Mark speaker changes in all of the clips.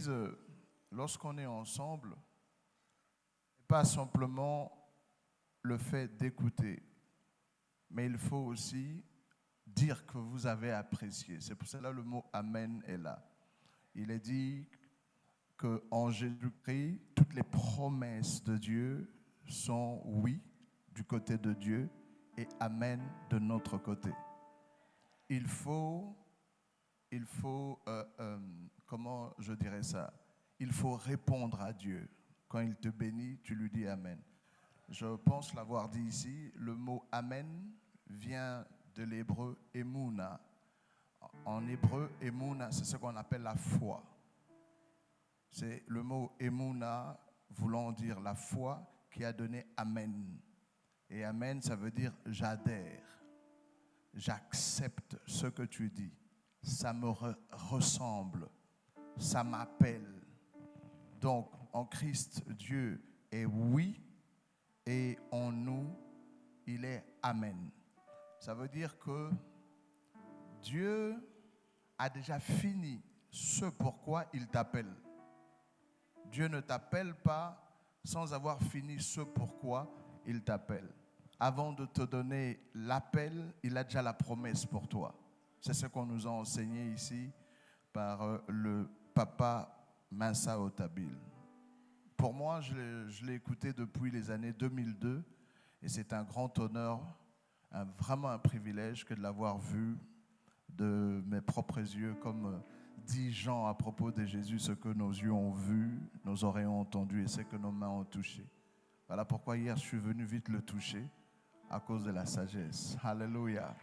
Speaker 1: l'Église, lorsqu'on est ensemble, pas simplement le fait d'écouter, mais il faut aussi dire que vous avez apprécié. C'est pour cela que le mot Amen est là. Il est dit qu'en Jésus-Christ, toutes les promesses de Dieu sont oui du côté de Dieu et Amen de notre côté. Il faut comment je dirais ça? Il faut répondre à Dieu. Quand il te bénit, tu lui dis Amen. Je pense l'avoir dit ici, le mot Amen vient de l'hébreu Emouna. En hébreu, Emouna, c'est ce qu'on appelle la foi. C'est le mot Emouna voulant dire la foi qui a donné Amen. Et Amen, ça veut dire j'adhère, j'accepte ce que tu dis, ça me ressemble, ça m'appelle. Donc, en Christ, Dieu est oui et en nous, il est Amen. Ça veut dire que Dieu a déjà fini ce pourquoi il t'appelle. Dieu ne t'appelle pas sans avoir fini ce pourquoi il t'appelle. Avant de te donner l'appel, il a déjà la promesse pour toi. C'est ce qu'on nous a enseigné ici par le papa Mensa Otabil. Pour moi, je l'ai écouté depuis les années 2002 et c'est un grand honneur, vraiment un privilège que de l'avoir vu de mes propres yeux, comme dit Jean à propos de Jésus, ce que nos yeux ont vu, nos oreilles ont entendu et ce que nos mains ont touché. Voilà pourquoi hier je suis venu vite le toucher à cause de la sagesse. Alléluia.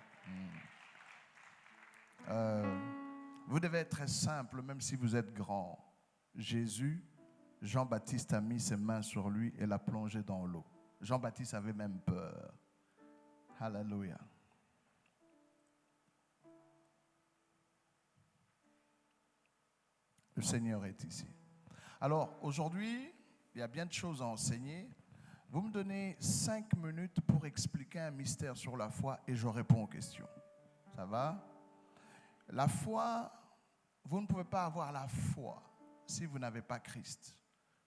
Speaker 1: Vous devez être très simple, même si vous êtes grand. Jésus, Jean-Baptiste a mis ses mains sur lui et l'a plongé dans l'eau. Jean-Baptiste avait même peur. Alléluia. Le Seigneur est ici. Alors, aujourd'hui, il y a bien de choses à enseigner. Vous me donnez 5 minutes pour expliquer un mystère sur la foi et je réponds aux questions. Ça va? La foi, vous ne pouvez pas avoir la foi si vous n'avez pas Christ.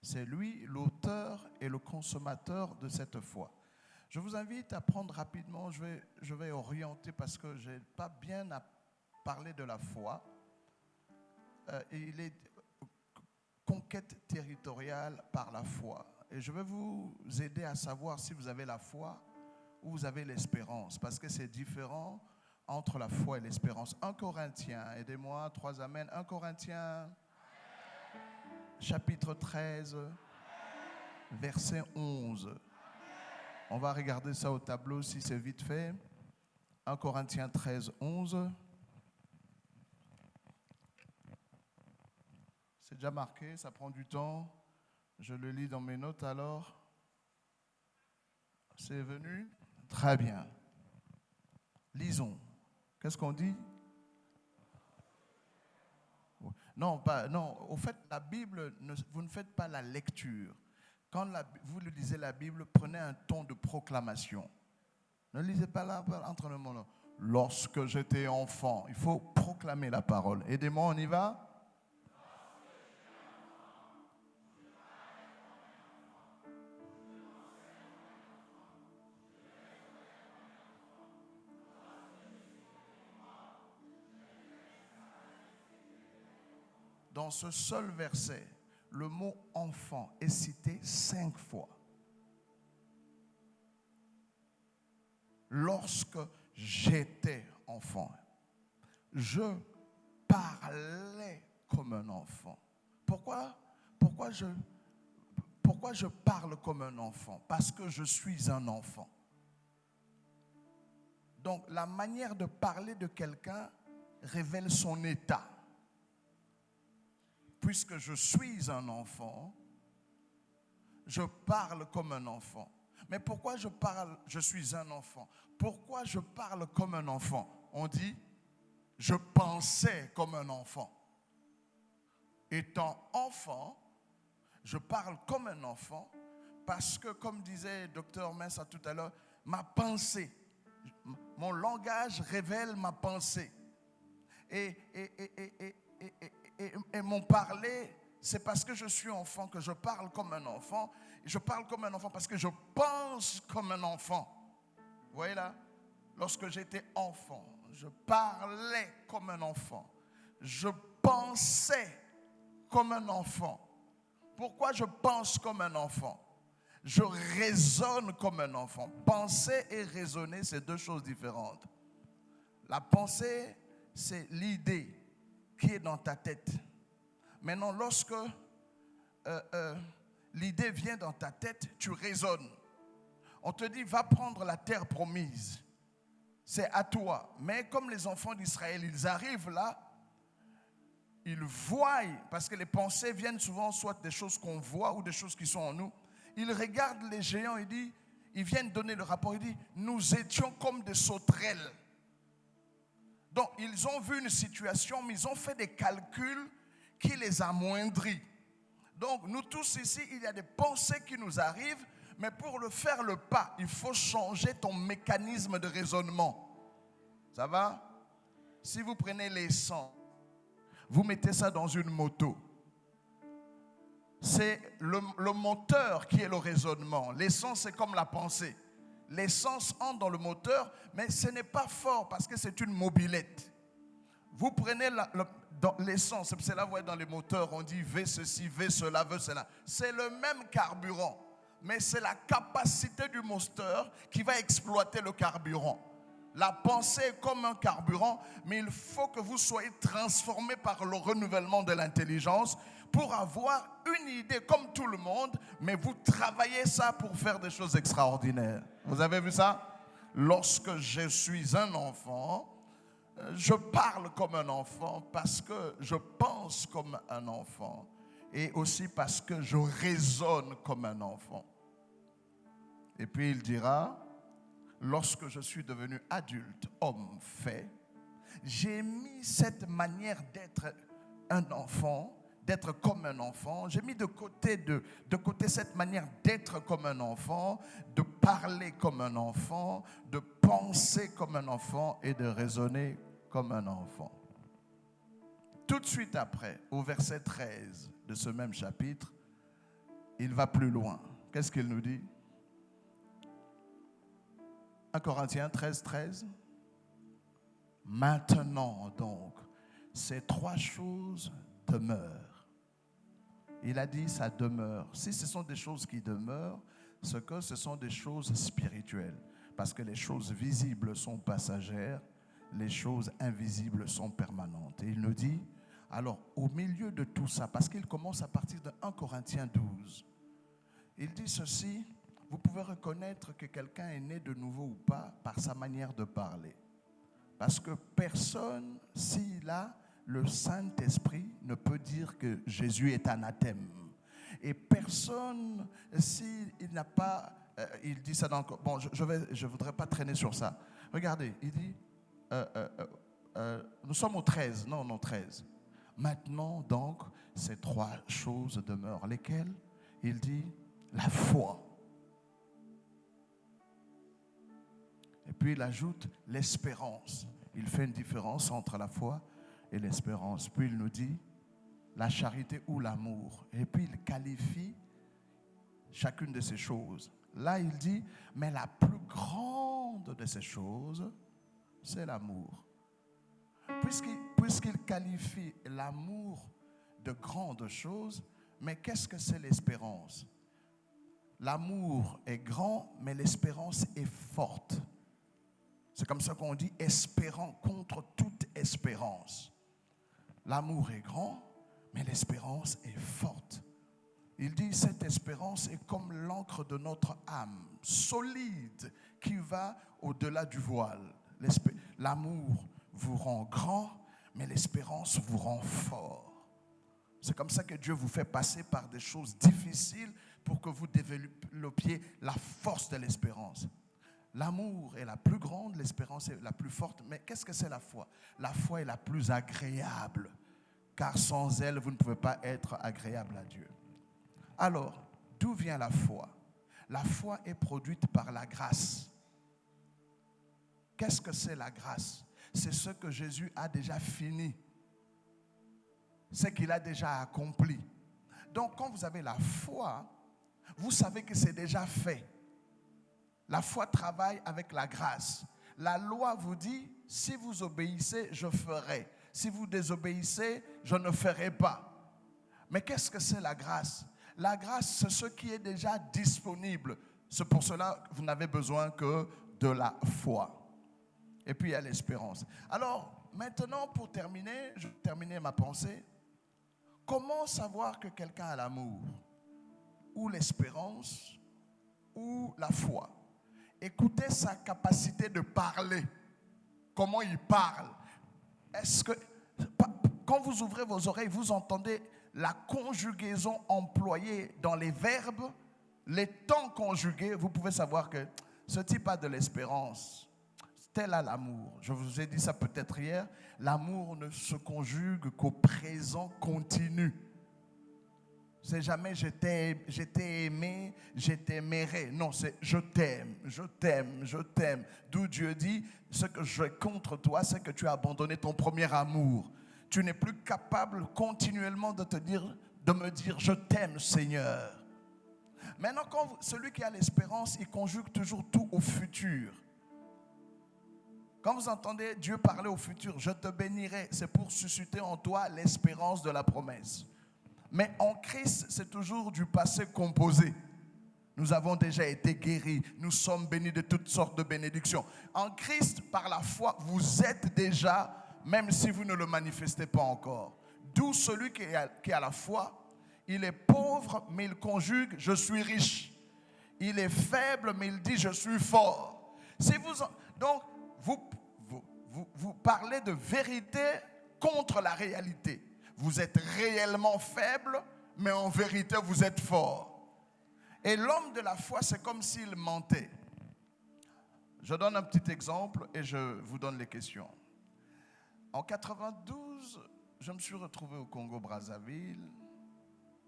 Speaker 1: C'est lui l'auteur et le consommateur de cette foi. Je vous invite à prendre rapidement, je vais orienter parce que je n'ai pas bien à parler de la foi. Il est conquête territoriale par la foi. Et je vais vous aider à savoir si vous avez la foi ou vous avez l'espérance, parce que c'est différent entre la foi et l'espérance. 1 Corinthiens, aidez-moi, 3 Amen. 1 Corinthiens, chapitre 13, verset 11. On va regarder ça au tableau si c'est vite fait. 1 Corinthiens 13, 11. C'est déjà marqué, ça prend du temps. Je le lis dans mes notes alors. C'est venu? Très bien. Lisons. Qu'est-ce qu'on dit? Non, au fait, la Bible, vous ne faites pas la lecture. Quand vous lisez la Bible, prenez un ton de proclamation. Ne lisez pas là entre le monde. Lorsque j'étais enfant, il faut proclamer la parole. Aidez-moi, on y va? Dans ce seul verset, le mot enfant est cité 5 fois. Lorsque j'étais enfant, je parlais comme un enfant. Pourquoi je parle comme un enfant? Parce que je suis un enfant. Donc la manière de parler de quelqu'un révèle son état. Puisque je suis un enfant, je parle comme un enfant. Mais pourquoi je suis un enfant? Pourquoi je parle comme un enfant? On dit, je pensais comme un enfant. Étant enfant, je parle comme un enfant parce que, comme disait Dr Mensa tout à l'heure, ma pensée, mon langage révèle ma pensée. Et mon parler c'est parce que je suis enfant que je parle comme un enfant. Je parle comme un enfant parce que je pense comme un enfant. Vous voyez là? Lorsque j'étais enfant, je parlais comme un enfant. Je pensais comme un enfant. Pourquoi je pense comme un enfant? Je raisonne comme un enfant. Penser et raisonner, c'est deux choses différentes. La pensée, c'est l'idée qui est dans ta tête. Maintenant, lorsque l'idée vient dans ta tête, tu raisonnes. On te dit, va prendre la terre promise. C'est à toi. Mais comme les enfants d'Israël, ils arrivent là, ils voient, parce que les pensées viennent souvent soit des choses qu'on voit ou des choses qui sont en nous. Ils regardent les géants et disent, ils viennent donner le rapport, ils disent, nous étions comme des sauterelles. Donc, ils ont vu une situation, mais ils ont fait des calculs qui les amoindrit. Donc, nous tous ici, il y a des pensées qui nous arrivent, mais pour le faire le pas, il faut changer ton mécanisme de raisonnement. Ça va? Si vous prenez l'essence, vous mettez ça dans une moto. C'est le moteur qui est le raisonnement. L'essence, c'est comme la pensée. L'essence entre dans le moteur, mais ce n'est pas fort parce que c'est une mobilette. Vous prenez l'essence, c'est là vous voyez dans les moteurs, on dit V ceci, V cela, V cela. C'est le même carburant, mais c'est la capacité du moteur qui va exploiter le carburant. La pensée est comme un carburant, mais il faut que vous soyez transformé par le renouvellement de l'intelligence pour avoir une idée comme tout le monde, mais vous travaillez ça pour faire des choses extraordinaires. Vous avez vu ça? Lorsque je suis un enfant, je parle comme un enfant parce que je pense comme un enfant et aussi parce que je raisonne comme un enfant. Et puis il dira, lorsque je suis devenu adulte, homme fait, j'ai mis cette manière d'être un enfant, d'être comme un enfant. J'ai mis de côté cette manière d'être comme un enfant, de parler comme un enfant, de penser comme un enfant et de raisonner comme un enfant. Tout de suite après, au verset 13 de ce même chapitre, il va plus loin. Qu'est-ce qu'il nous dit? 1 Corinthiens 13, 13. Maintenant donc, ces trois choses demeurent. Il a dit ça demeure. Si ce sont des choses qui demeurent, c'est que ce sont des choses spirituelles. Parce que les choses visibles sont passagères, les choses invisibles sont permanentes. Et il nous dit, alors au milieu de tout ça, parce qu'il commence à partir de 1 Corinthiens 12, il dit ceci, vous pouvez reconnaître que quelqu'un est né de nouveau ou pas par sa manière de parler. Parce que personne, s'il a le Saint-Esprit, ne peut dire que Jésus est anathème. Et personne, s'il n'a pas, il dit ça dans... Bon, je voudrais pas traîner sur ça. Regardez, il dit, nous sommes au 13, non 13. Maintenant, donc, ces trois choses demeurent. Lesquelles? Il dit, la foi. Et puis il ajoute l'espérance. Il fait une différence entre la foi et l'espérance. Puis il nous dit la charité ou l'amour. Et puis il qualifie chacune de ces choses. Là il dit, mais la plus grande de ces choses, c'est l'amour. Puisqu'il qualifie l'amour de grandes choses, mais qu'est-ce que c'est l'espérance? L'amour est grand, mais l'espérance est forte. C'est comme ça qu'on dit espérant contre toute espérance. L'amour est grand, mais l'espérance est forte. Il dit cette espérance est comme l'encre de notre âme, solide, qui va au-delà du voile. L'amour vous rend grand, mais l'espérance vous rend fort. C'est comme ça que Dieu vous fait passer par des choses difficiles pour que vous développiez la force de l'espérance. L'amour est la plus grande, l'espérance est la plus forte. Mais qu'est-ce que c'est la foi? La foi est la plus agréable, car sans elle, vous ne pouvez pas être agréable à Dieu. Alors, d'où vient la foi? La foi est produite par la grâce. Qu'est-ce que c'est la grâce? C'est ce que Jésus a déjà fini, ce qu'il a déjà accompli. Donc, quand vous avez la foi, vous savez que c'est déjà fait. La foi travaille avec la grâce. La loi vous dit, si vous obéissez, je ferai. Si vous désobéissez, je ne ferai pas. Mais qu'est-ce que c'est la grâce? La grâce, c'est ce qui est déjà disponible. C'est pour cela que vous n'avez besoin que de la foi. Et puis il y a l'espérance. Alors, maintenant, pour terminer, je vais terminer ma pensée. Comment savoir que quelqu'un a l'amour? Ou l'espérance, ou la foi? Écoutez sa capacité de parler. Comment il parle. Est-ce que, quand vous ouvrez vos oreilles, vous entendez la conjugaison employée dans les verbes, les temps conjugués, vous pouvez savoir que ce type a de l'espérance. Tel a l'amour. Je vous ai dit ça peut-être hier. L'amour ne se conjugue qu'au présent continu. C'est jamais je t'ai aimé, je t'aimerai. Non, c'est je t'aime, je t'aime, je t'aime. D'où Dieu dit, ce que j'ai contre toi, c'est que tu as abandonné ton premier amour. Tu n'es plus capable continuellement de me dire je t'aime, Seigneur. Maintenant, celui qui a l'espérance, il conjugue toujours tout au futur. Quand vous entendez Dieu parler au futur, je te bénirai, c'est pour susciter en toi l'espérance de la promesse. Mais en Christ, c'est toujours du passé composé. Nous avons déjà été guéris, nous sommes bénis de toutes sortes de bénédictions. En Christ, par la foi, vous êtes déjà, même si vous ne le manifestez pas encore. D'où celui qui a la foi, il est pauvre, mais il conjugue « je suis riche ». Il est faible, mais il dit « je suis fort ». Donc, vous parlez de vérité contre la réalité. Vous êtes réellement faible, mais en vérité, vous êtes fort. Et l'homme de la foi, c'est comme s'il mentait. Je donne un petit exemple et je vous donne les questions. En 92, je me suis retrouvé au Congo-Brazzaville.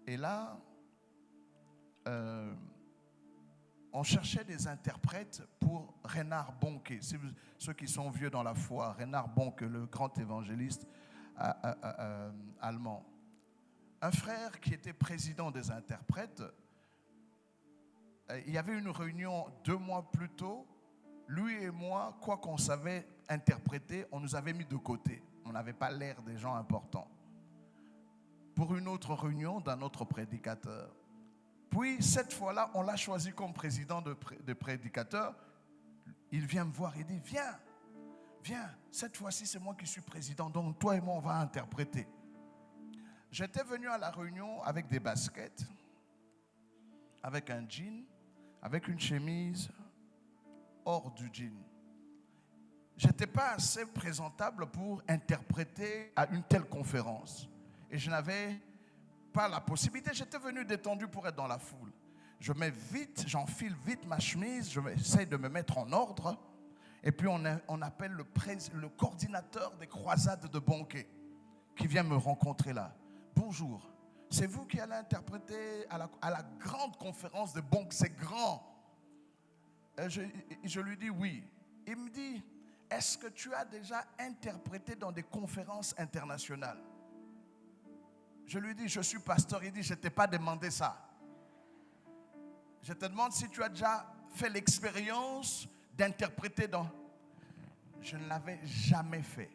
Speaker 1: Et là, on cherchait des interprètes pour Reinhard Bonke. Ceux qui sont vieux dans la foi, Reinhard Bonke, le grand évangéliste allemand. Un frère qui était président des interprètes, il y avait une réunion 2 mois plus tôt. Lui et moi, quoi qu'on savait interpréter, on nous avait mis de côté. On n'avait pas l'air des gens importants. Pour une autre réunion d'un autre prédicateur. Puis, cette fois-là, on l'a choisi comme président de prédicateur. Il vient me voir et dit, viens, cette fois-ci, c'est moi qui suis président. Donc, toi et moi, on va interpréter. J'étais venu à la réunion avec des baskets, avec un jean, avec une chemise hors du jean. Je n'étais pas assez présentable pour interpréter à une telle conférence. Et je n'avais pas la possibilité. J'étais venu détendu pour être dans la foule. J'enfile vite ma chemise, j'essaie de me mettre en ordre. Et puis on appelle le coordinateur des croisades de Bonke qui vient me rencontrer là. Bonjour, c'est vous qui allez interpréter à la grande conférence de Bonke, c'est grand. Je lui dis oui. Il me dit, est-ce que tu as déjà interprété dans des conférences internationales? Je lui dis, je suis pasteur. Il dit, je ne t'ai pas demandé ça. Je te demande si tu as déjà fait l'expérience d'interpréter dans... Je ne l'avais jamais fait.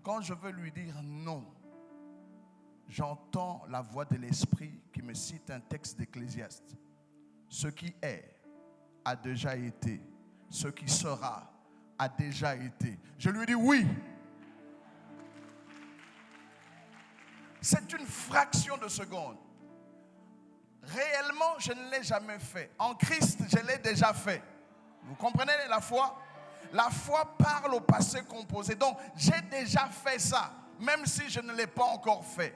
Speaker 1: Quand je veux lui dire non, j'entends la voix de l'Esprit qui me cite un texte d'Ecclésiaste. Ce qui est a déjà été. Ce qui sera a déjà été. Je lui dis oui. C'est une fraction de seconde. Réellement, je ne l'ai jamais fait. En Christ, je l'ai déjà fait. Vous comprenez la foi? La foi parle au passé composé. Donc, j'ai déjà fait ça, même si je ne l'ai pas encore fait.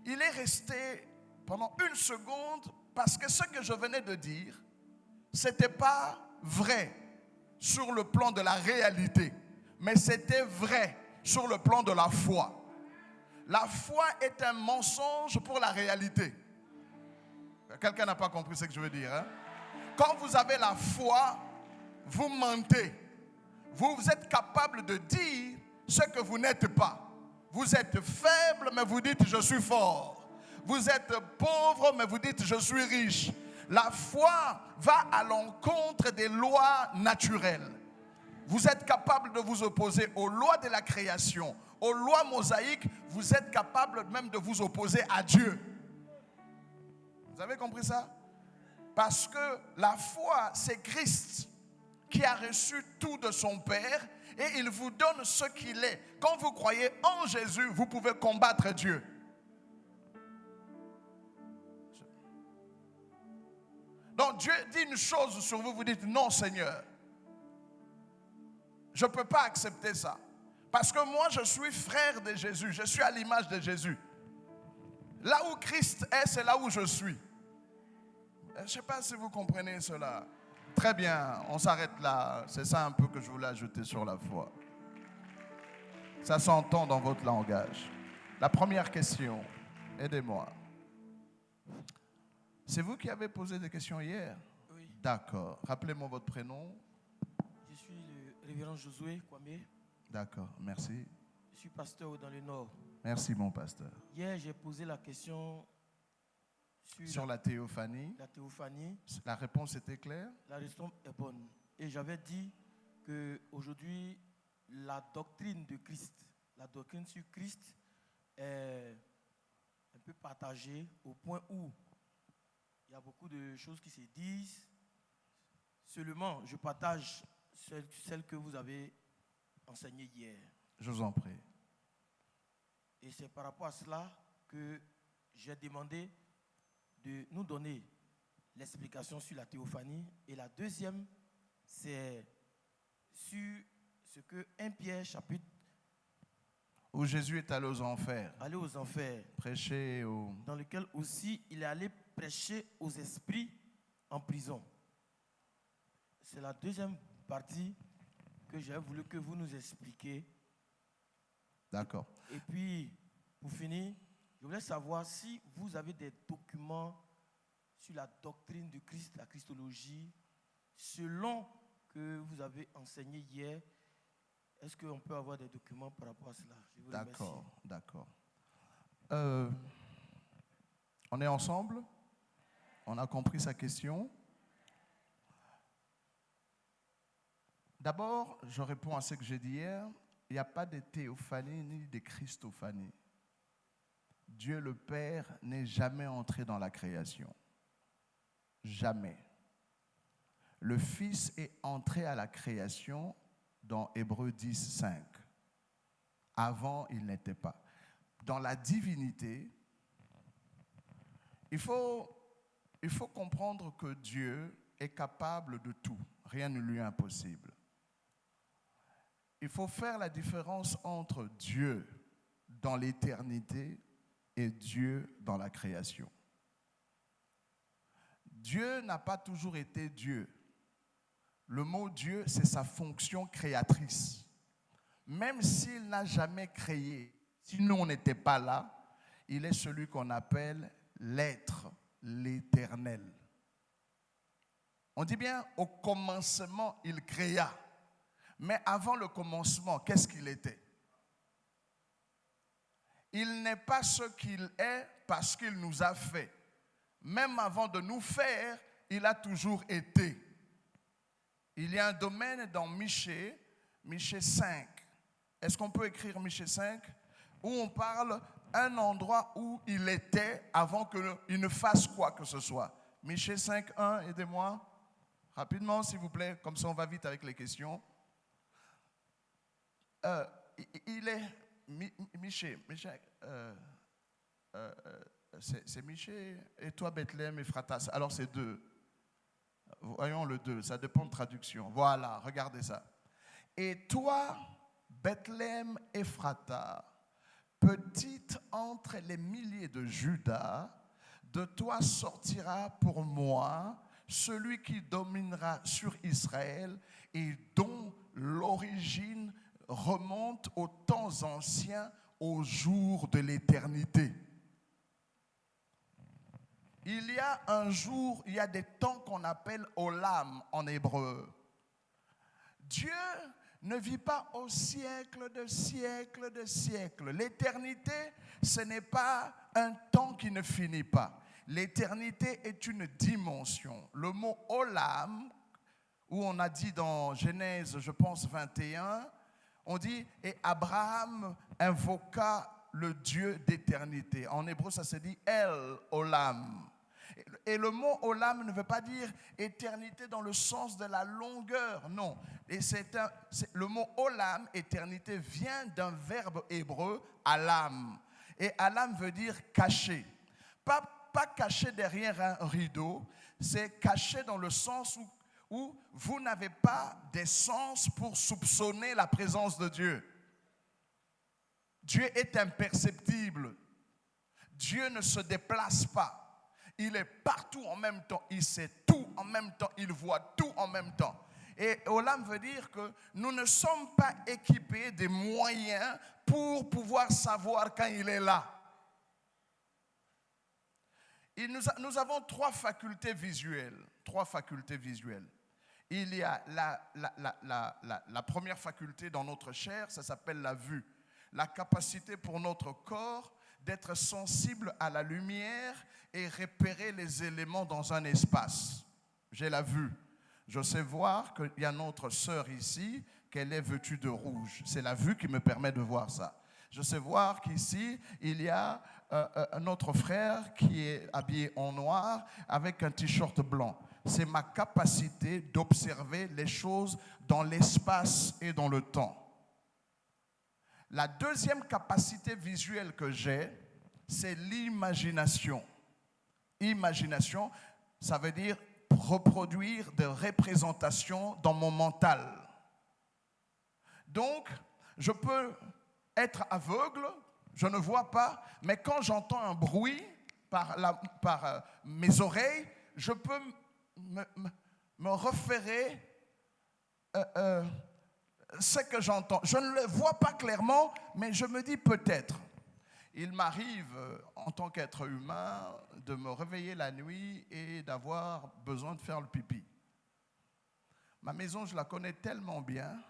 Speaker 1: Il est resté pendant une seconde parce que ce que je venais de dire, ce n'était pas vrai sur le plan de la réalité, mais c'était vrai sur le plan de la foi. La foi est un mensonge pour la réalité. Quelqu'un n'a pas compris ce que je veux dire, hein? Quand vous avez la foi, vous mentez. Vous êtes capable de dire ce que vous n'êtes pas. Vous êtes faible, mais vous dites je suis fort. Vous êtes pauvre, mais vous dites je suis riche. La foi va à l'encontre des lois naturelles. Vous êtes capable de vous opposer aux lois de la création, aux lois mosaïques. Vous êtes capable même de vous opposer à Dieu. Vous avez compris ça? Parce que la foi, c'est Christ qui a reçu tout de son Père et il vous donne ce qu'il est. Quand vous croyez en Jésus, vous pouvez combattre Dieu. Donc Dieu dit une chose sur vous, vous dites non Seigneur. Je ne peux pas accepter ça. Parce que moi je suis frère de Jésus, je suis à l'image de Jésus. Là où Christ est, c'est là où je suis. Je ne sais pas si vous comprenez cela. Très bien, on s'arrête là. C'est ça un peu que je voulais ajouter sur la foi. Ça s'entend dans votre langage. La première question, aidez-moi. C'est vous qui avez posé des questions hier?
Speaker 2: Oui.
Speaker 1: D'accord. Rappelez-moi votre prénom.
Speaker 2: Je suis le révérend Josué Kwame.
Speaker 1: D'accord, merci.
Speaker 2: Je suis pasteur dans le Nord.
Speaker 1: Merci mon pasteur.
Speaker 2: Hier, j'ai posé la question
Speaker 1: sur la théophanie.
Speaker 2: La théophanie.
Speaker 1: La réponse était claire?
Speaker 2: La réponse est bonne. Et j'avais dit qu'aujourd'hui, la doctrine de Christ, la doctrine sur Christ est un peu partagée au point où il y a beaucoup de choses qui se disent. Seulement, je partage celle que vous avez enseignée hier.
Speaker 1: Je vous en prie.
Speaker 2: Et c'est par rapport à cela que j'ai demandé de nous donner l'explication sur la théophanie. Et la deuxième, c'est sur ce que 1 Pierre chapitre...
Speaker 1: Où Jésus est allé aux enfers.
Speaker 2: Allé aux enfers.
Speaker 1: Prêcher aux...
Speaker 2: Dans lequel aussi il est allé prêcher aux esprits en prison. C'est la deuxième partie que j'ai voulu que vous nous expliquiez.
Speaker 1: D'accord.
Speaker 2: Et puis, pour finir, je voulais savoir si vous avez des documents sur la doctrine de Christ, la christologie, selon que vous avez enseigné hier. Est-ce qu'on peut avoir des documents par rapport à cela?
Speaker 1: D'accord, d'accord. On est ensemble? On a compris sa question? D'abord, je réponds à ce que j'ai dit hier. Il n'y a pas de théophanie ni de christophanie. Dieu le Père n'est jamais entré dans la création. Jamais. Le Fils est entré à la création dans Hébreux 10, 5. Avant, il n'était pas. Dans la divinité, il faut comprendre que Dieu est capable de tout. Rien ne lui est impossible. Il faut faire la différence entre Dieu dans l'éternité et Dieu dans la création. Dieu n'a pas toujours été Dieu. Le mot Dieu, c'est sa fonction créatrice. Même s'il n'a jamais créé, si nous on n'était pas là, il est celui qu'on appelle l'être, l'éternel. On dit bien, au commencement, il créa. Mais avant le commencement, qu'est-ce qu'il était? Il n'est pas ce qu'il est parce qu'il nous a fait. Même avant de nous faire, il a toujours été. Il y a un domaine dans Michée 5. Est-ce qu'on peut écrire Michée 5? Où on parle d'un endroit où il était avant qu'il ne fasse quoi que ce soit. Michée 5, 1, aidez-moi. Rapidement, s'il vous plaît, comme ça on va vite avec les questions. Il est Michée, c'est Michée et toi Bethléem et Phratas. Alors c'est 2. Voyons le 2, ça dépend de traduction. Voilà, regardez ça. Et toi, Bethléem Ephrata, petite entre les milliers de Juda, de toi sortira pour moi celui qui dominera sur Israël et dont l'origine remonte aux temps anciens, aux jours de l'éternité. Il y a un jour, il y a des temps qu'on appelle Olam en hébreu. Dieu ne vit pas au siècle de siècles de siècles. L'éternité, ce n'est pas un temps qui ne finit pas. L'éternité est une dimension. Le mot olam, où on a dit dans Genèse, je pense 21, on dit « Et Abraham invoqua le Dieu d'éternité ». En hébreu, ça se dit « El Olam ». Et le mot olam ne veut pas dire éternité dans le sens de la longueur, non. Et le mot olam, éternité, vient d'un verbe hébreu, alam. Et alam veut dire caché. Pas caché derrière un rideau, c'est caché dans le sens où vous n'avez pas d'essence pour soupçonner la présence de Dieu. Dieu est imperceptible. Dieu ne se déplace pas. Il est partout en même temps. Il sait tout en même temps. Il voit tout en même temps. Et olam veut dire que nous ne sommes pas équipés des moyens pour pouvoir savoir quand il est là. Et nous avons trois facultés visuelles. Il y a la première faculté dans notre chair, ça s'appelle la vue. La capacité pour notre corps d'être sensible à la lumière et repérer les éléments dans un espace. J'ai la vue. Je sais voir qu'il y a notre sœur ici, qu'elle est vêtue de rouge. C'est la vue qui me permet de voir ça. Je sais voir qu'ici, il y a notre frère qui est habillé en noir avec un t-shirt blanc. C'est ma capacité d'observer les choses dans l'espace et dans le temps. La deuxième capacité visuelle que j'ai, c'est l'imagination. Imagination, ça veut dire reproduire des représentations dans mon mental. Donc, je peux être aveugle, je ne vois pas, mais quand j'entends un bruit par mes oreilles, je peux me référer ce que j'entends. Je ne le vois pas clairement, mais je me dis peut-être. Il m'arrive, en tant qu'être humain, de me réveiller la nuit et d'avoir besoin de faire le pipi. Ma maison, je la connais tellement bien,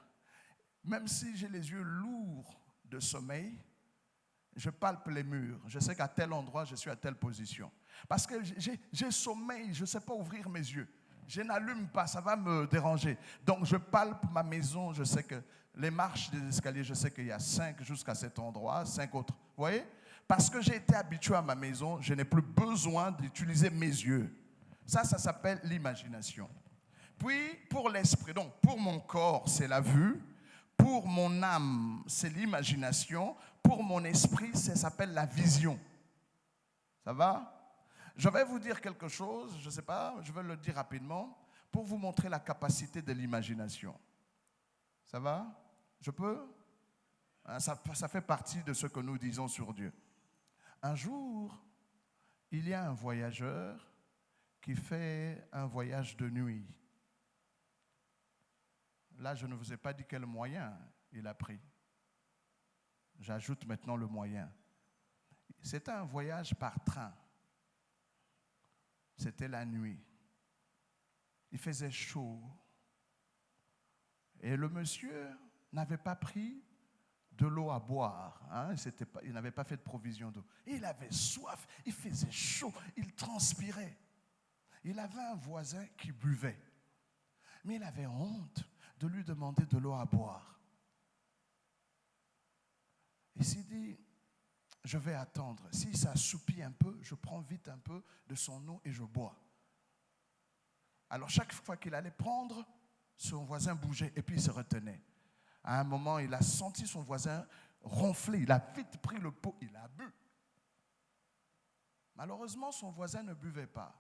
Speaker 1: même si j'ai les yeux lourds de sommeil, je palpe les murs. Je sais qu'à tel endroit, je suis à telle position. Parce que j'ai sommeil, je ne sais pas ouvrir mes yeux. Je n'allume pas, ça va me déranger. Donc je palpe ma maison, je sais que les marches des escaliers, je sais qu'il y a 5 jusqu'à cet endroit, 5 autres. Vous voyez? Parce que j'ai été habitué à ma maison, je n'ai plus besoin d'utiliser mes yeux. Ça s'appelle l'imagination. Puis pour l'esprit, donc pour mon corps, c'est la vue. Pour mon âme, c'est l'imagination. Pour mon esprit, ça s'appelle la vision. Ça va? Je vais vous dire quelque chose, je ne sais pas, je vais le dire rapidement, pour vous montrer la capacité de l'imagination. Ça va? Je peux? Ça fait partie de ce que nous disons sur Dieu. Un jour, il y a un voyageur qui fait un voyage de nuit. Là, je ne vous ai pas dit quel moyen il a pris. J'ajoute maintenant le moyen. C'était un voyage par train. C'était la nuit. Il faisait chaud. Et le monsieur n'avait pas pris de l'eau à boire. Il n'avait pas fait de provision d'eau. Il avait soif, il faisait chaud, il transpirait. Il avait un voisin qui buvait. Mais il avait honte de lui demander de l'eau à boire. Il s'est dit, je vais attendre. Si ça assoupit un peu, je prends vite un peu de son eau et je bois. Alors chaque fois qu'il allait prendre, son voisin bougeait et puis il se retenait. À un moment, il a senti son voisin ronfler. Il a vite pris le pot, il a bu. Malheureusement, son voisin ne buvait pas.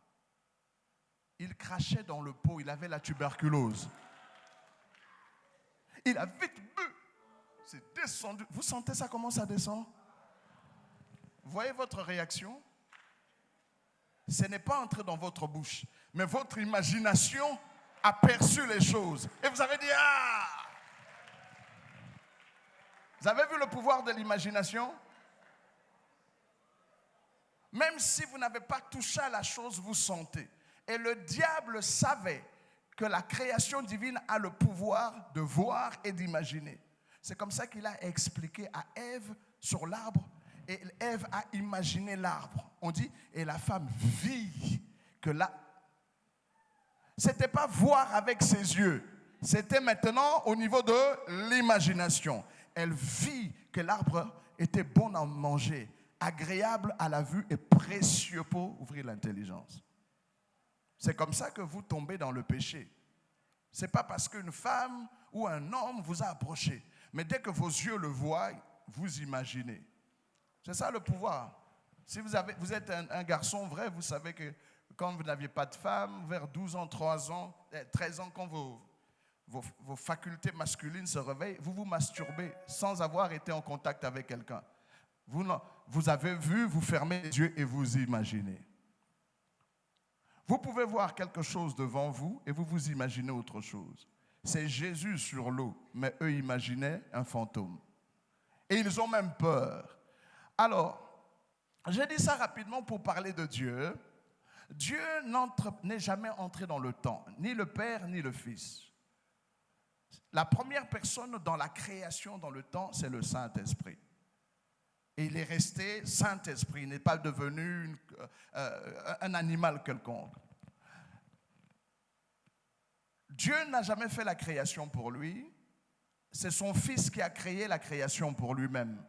Speaker 1: Il crachait dans le pot, il avait la tuberculose. Il a vite bu. C'est descendu. Vous sentez ça, comment ça descend? Vous voyez votre réaction? Ce n'est pas entré dans votre bouche, mais votre imagination a perçu les choses. Et vous avez dit, ah! Vous avez vu le pouvoir de l'imagination? Même si vous n'avez pas touché à la chose, vous sentez. Et le diable savait que la création divine a le pouvoir de voir et d'imaginer. C'est comme ça qu'il a expliqué à Ève sur l'arbre. Et Ève a imaginé l'arbre. On dit, et la femme vit que là. C'était pas voir avec ses yeux. C'était maintenant au niveau de l'imagination. Elle vit que l'arbre était bon à manger, agréable à la vue et précieux pour ouvrir l'intelligence. C'est comme ça que vous tombez dans le péché. Ce n'est pas parce qu'une femme ou un homme vous a approché. Mais dès que vos yeux le voient, vous imaginez. C'est ça le pouvoir. Si vous êtes un garçon vrai, vous savez que quand vous n'aviez pas de femme, vers 12 ans, 13 ans, quand vos facultés masculines se réveillent, vous vous masturbez sans avoir été en contact avec quelqu'un. Vous avez vu, vous fermez les yeux et vous imaginez. Vous pouvez voir quelque chose devant vous et vous vous imaginez autre chose. C'est Jésus sur l'eau, mais eux imaginaient un fantôme. Et ils ont même peur. Alors, j'ai dit ça rapidement pour parler de Dieu. Dieu n'est jamais entré dans le temps, ni le Père, ni le Fils. La première personne dans la création, dans le temps, c'est le Saint-Esprit. Et il est resté Saint-Esprit, il n'est pas devenu un animal quelconque. Dieu n'a jamais fait la création pour lui. C'est son Fils qui a créé la création pour lui-même.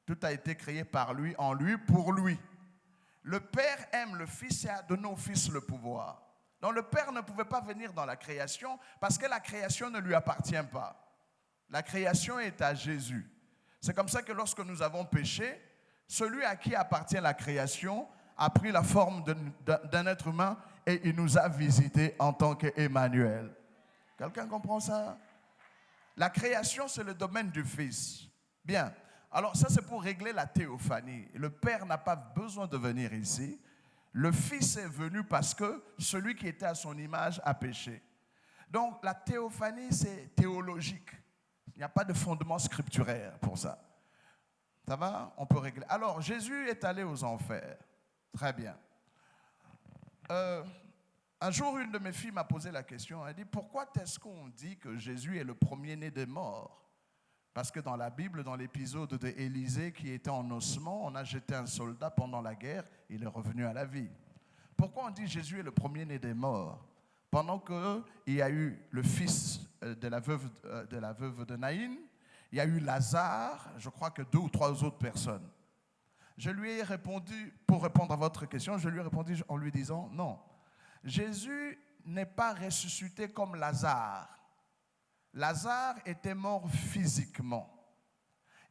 Speaker 1: Tout a été créé par lui, en lui, pour lui. Le Père aime le Fils et a donné au Fils le pouvoir. Donc le Père ne pouvait pas venir dans la création parce que la création ne lui appartient pas. La création est à Jésus. C'est comme ça que lorsque nous avons péché, celui à qui appartient la création a pris la forme d'un être humain et il nous a visités en tant qu'Emmanuel. Quelqu'un comprend ça? La création, c'est le domaine du Fils. Bien. Alors ça, c'est pour régler la théophanie. Le Père n'a pas besoin de venir ici. Le Fils est venu parce que celui qui était à son image a péché. Donc la théophanie, c'est théologique. Il n'y a pas de fondement scripturaire pour ça. Ça va? On peut régler. Alors, Jésus est allé aux enfers. Très bien. Un jour, une de mes filles m'a posé la question. Elle dit, pourquoi est-ce qu'on dit que Jésus est le premier-né des morts? Parce que dans la Bible, dans l'épisode d'Élisée qui était en ossement, on a jeté un soldat pendant la guerre, il est revenu à la vie. Pourquoi on dit Jésus est le premier-né des morts? Pendant qu'il y a eu le fils de la veuve de Naïn, il y a eu Lazare, je crois que 2 ou 3 autres personnes. Je lui ai répondu, pour répondre à votre question, je lui ai répondu en lui disant, non, Jésus n'est pas ressuscité comme Lazare. Lazare était mort physiquement.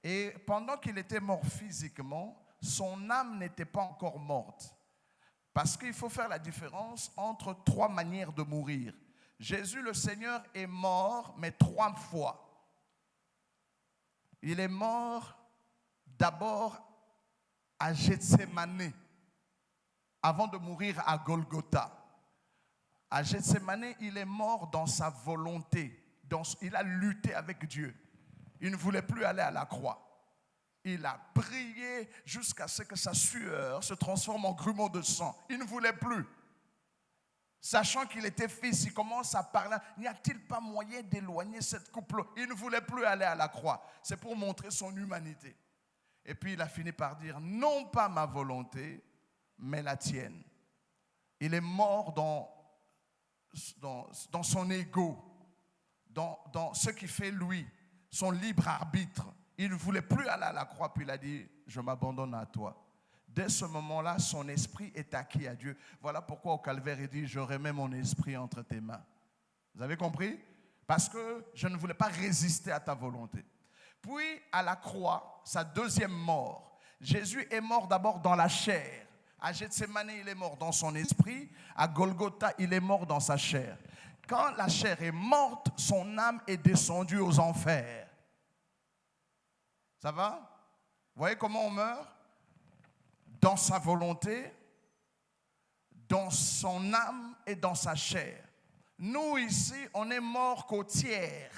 Speaker 1: Et pendant qu'il était mort physiquement, son âme n'était pas encore morte. Parce qu'il faut faire la différence entre 3 manières de mourir. Jésus le Seigneur est mort, mais 3 fois. Il est mort d'abord à Gethsémane, avant de mourir à Golgotha. À Gethsémane, il est mort dans sa volonté. Il a lutté avec Dieu. Il ne voulait plus aller à la croix. Il a prié jusqu'à ce que sa sueur se transforme en grumeaux de sang. Il ne voulait plus. Sachant qu'il était fils, il commence à parler. N'y a-t-il pas moyen d'éloigner cette couple? Il ne voulait plus aller à la croix. C'est pour montrer son humanité. Et puis il a fini par dire, non pas ma volonté, mais la tienne. Il est mort dans son ego, dans ce qui fait lui, son libre arbitre. Il ne voulait plus aller à la croix, puis il a dit, je m'abandonne à toi. Dès ce moment-là, son esprit est acquis à Dieu. Voilà pourquoi au calvaire, il dit, je remets mon esprit entre tes mains. Vous avez compris? Parce que je ne voulais pas résister à ta volonté. Puis, à la croix, sa deuxième mort, Jésus est mort d'abord dans la chair. À Gethsémane, il est mort dans son esprit. À Golgotha, il est mort dans sa chair. Quand la chair est morte, son âme est descendue aux enfers. Ça va? Vous voyez comment on meurt? Dans sa volonté, dans son âme et dans sa chair. Nous ici, on est morts qu'au tiers.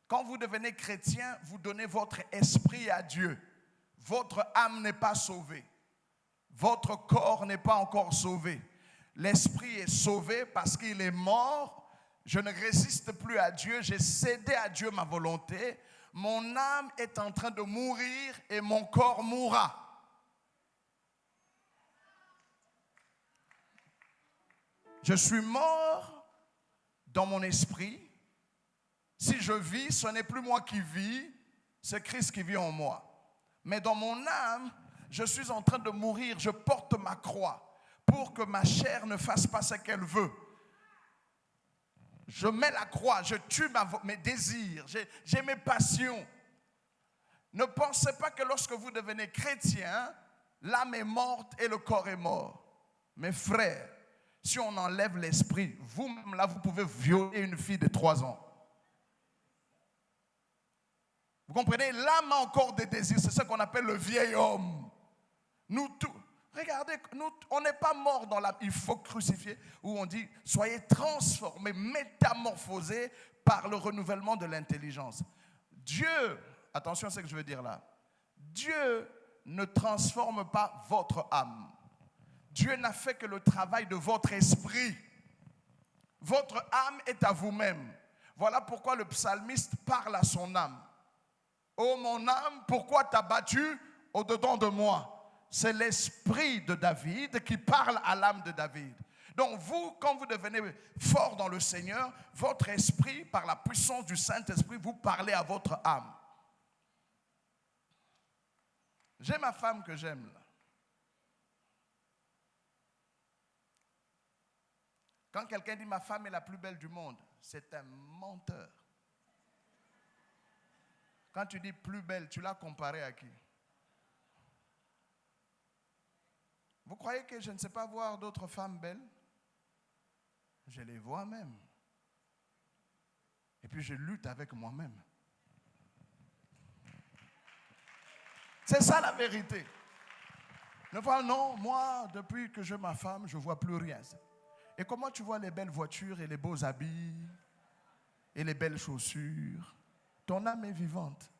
Speaker 1: Quand vous devenez chrétien, vous donnez votre esprit à Dieu. Votre âme n'est pas sauvée. Votre corps n'est pas encore sauvé. L'esprit est sauvé parce qu'il est mort Je ne résiste plus à Dieu, j'ai cédé à Dieu ma volonté. Mon âme est en train de mourir et mon corps mourra. Je suis mort dans mon esprit. Si je vis, ce n'est plus moi qui vis, c'est Christ qui vit en moi. Mais dans mon âme, je suis en train de mourir, je porte ma croix pour que ma chair ne fasse pas ce qu'elle veut. Je mets la croix, je tue mes désirs, j'ai mes passions. Ne pensez pas que lorsque vous devenez chrétien, l'âme est morte et le corps est mort. Mes frères, si on enlève l'esprit, vous-même là, vous pouvez violer une fille de 3 ans. Vous comprenez? L'âme a encore des désirs, c'est ce qu'on appelle le vieil homme. Nous tous. Regardez, on n'est pas mort dans l'âme, il faut crucifier, où on dit, soyez transformés, métamorphosés par le renouvellement de l'intelligence. Dieu, attention à ce que je veux dire là, Dieu ne transforme pas votre âme. Dieu n'a fait que le travail de votre esprit. Votre âme est à vous-même. Voilà pourquoi le psalmiste parle à son âme. Oh mon âme, pourquoi t'as battu au-dedans de moi? C'est l'esprit de David qui parle à l'âme de David. Donc vous, quand vous devenez fort dans le Seigneur, votre esprit, par la puissance du Saint-Esprit, vous parlez à votre âme. J'ai ma femme que j'aime là. Quand quelqu'un dit ma femme est la plus belle du monde, c'est un menteur. Quand tu dis plus belle, tu l'as comparée à qui? Vous croyez que je ne sais pas voir d'autres femmes belles? Je les vois même. Et puis je lutte avec moi-même. C'est ça la vérité. Ne vois, non, moi, depuis que j'ai ma femme, je ne vois plus rien. Et comment tu vois les belles voitures et les beaux habits et les belles chaussures? Ton âme est vivante.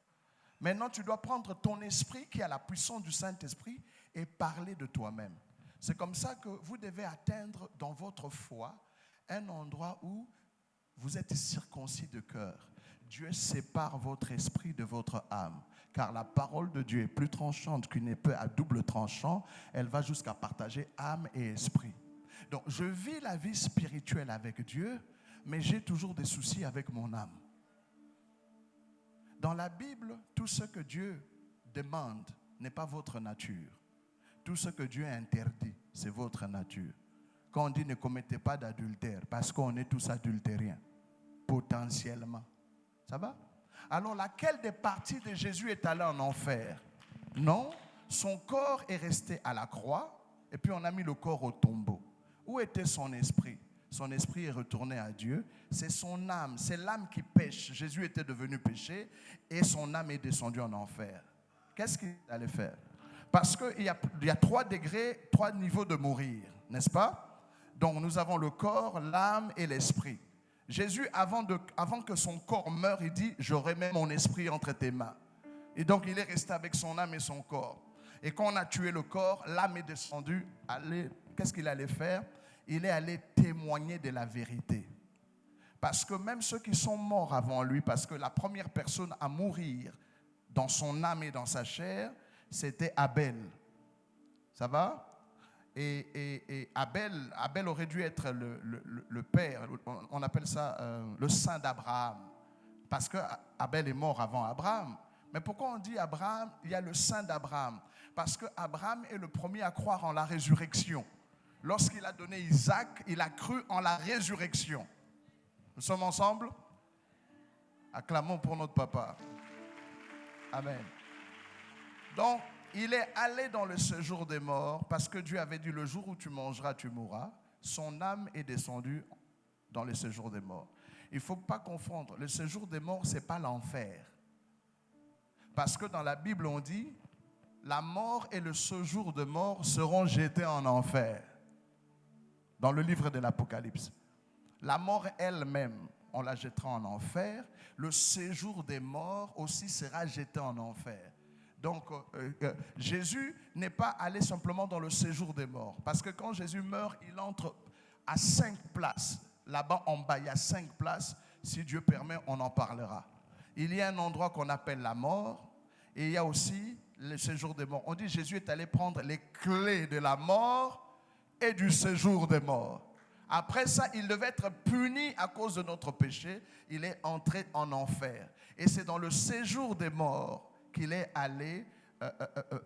Speaker 1: Maintenant, tu dois prendre ton esprit qui a la puissance du Saint-Esprit et parler de toi-même. C'est comme ça que vous devez atteindre dans votre foi un endroit où vous êtes circoncis de cœur. Dieu sépare votre esprit de votre âme, car la parole de Dieu est plus tranchante qu'une épée à double tranchant. Elle va jusqu'à partager âme et esprit. Donc, je vis la vie spirituelle avec Dieu, mais j'ai toujours des soucis avec mon âme. Dans la Bible, tout ce que Dieu demande n'est pas votre nature. Tout ce que Dieu interdit, c'est votre nature. Quand on dit ne commettez pas d'adultère, parce qu'on est tous adultériens, potentiellement. Ça va? Alors, laquelle des parties de Jésus est allée en enfer? Non, son corps est resté à la croix, et puis on a mis le corps au tombeau. Où était son esprit? Son esprit est retourné à Dieu. C'est son âme, c'est l'âme qui pêche. Jésus était devenu péché et son âme est descendue en enfer. Qu'est-ce qu'il allait faire? Parce qu'il y a 3 degrés, 3 niveaux de mourir, n'est-ce pas? Donc nous avons le corps, l'âme et l'esprit. Jésus, avant que son corps meure, il dit, je remets mon esprit entre tes mains. Et donc il est resté avec son âme et son corps. Et quand on a tué le corps, l'âme est descendue. Qu'est-ce qu'il allait faire? Il est allé témoigner de la vérité. Parce que même ceux qui sont morts avant lui, parce que la première personne à mourir dans son âme et dans sa chair, c'était Abel. Ça va? Et Abel aurait dû être le père, on appelle ça le saint d'Abraham. Parce que Abel est mort avant Abraham. Mais pourquoi on dit Abraham, il y a le saint d'Abraham? Parce que Abraham est le premier à croire en la résurrection. Lorsqu'il a donné Isaac, il a cru en la résurrection. Nous sommes ensemble? Acclamons pour notre papa. Amen. Donc, il est allé dans le séjour des morts parce que Dieu avait dit le jour où tu mangeras, tu mourras. Son âme est descendue dans le séjour des morts. Il ne faut pas confondre. Le séjour des morts, ce n'est pas l'enfer. Parce que dans la Bible, on dit la mort et le séjour de mort seront jetés en enfer. Dans le livre de l'Apocalypse. La mort elle-même, on la jettera en enfer. Le séjour des morts aussi sera jeté en enfer. Donc, Jésus n'est pas allé simplement dans le séjour des morts. Parce que quand Jésus meurt, il entre à 5 places. là-bas en bas, il y a 5 places. Si Dieu permet, on en parlera. Il y a un endroit qu'on appelle la mort. Et il y a aussi le séjour des morts. On dit que Jésus est allé prendre les clés de la mort et du séjour des morts. Après ça, il devait être puni à cause de notre péché. Il est entré en enfer. Et c'est dans le séjour des morts qu'il est allé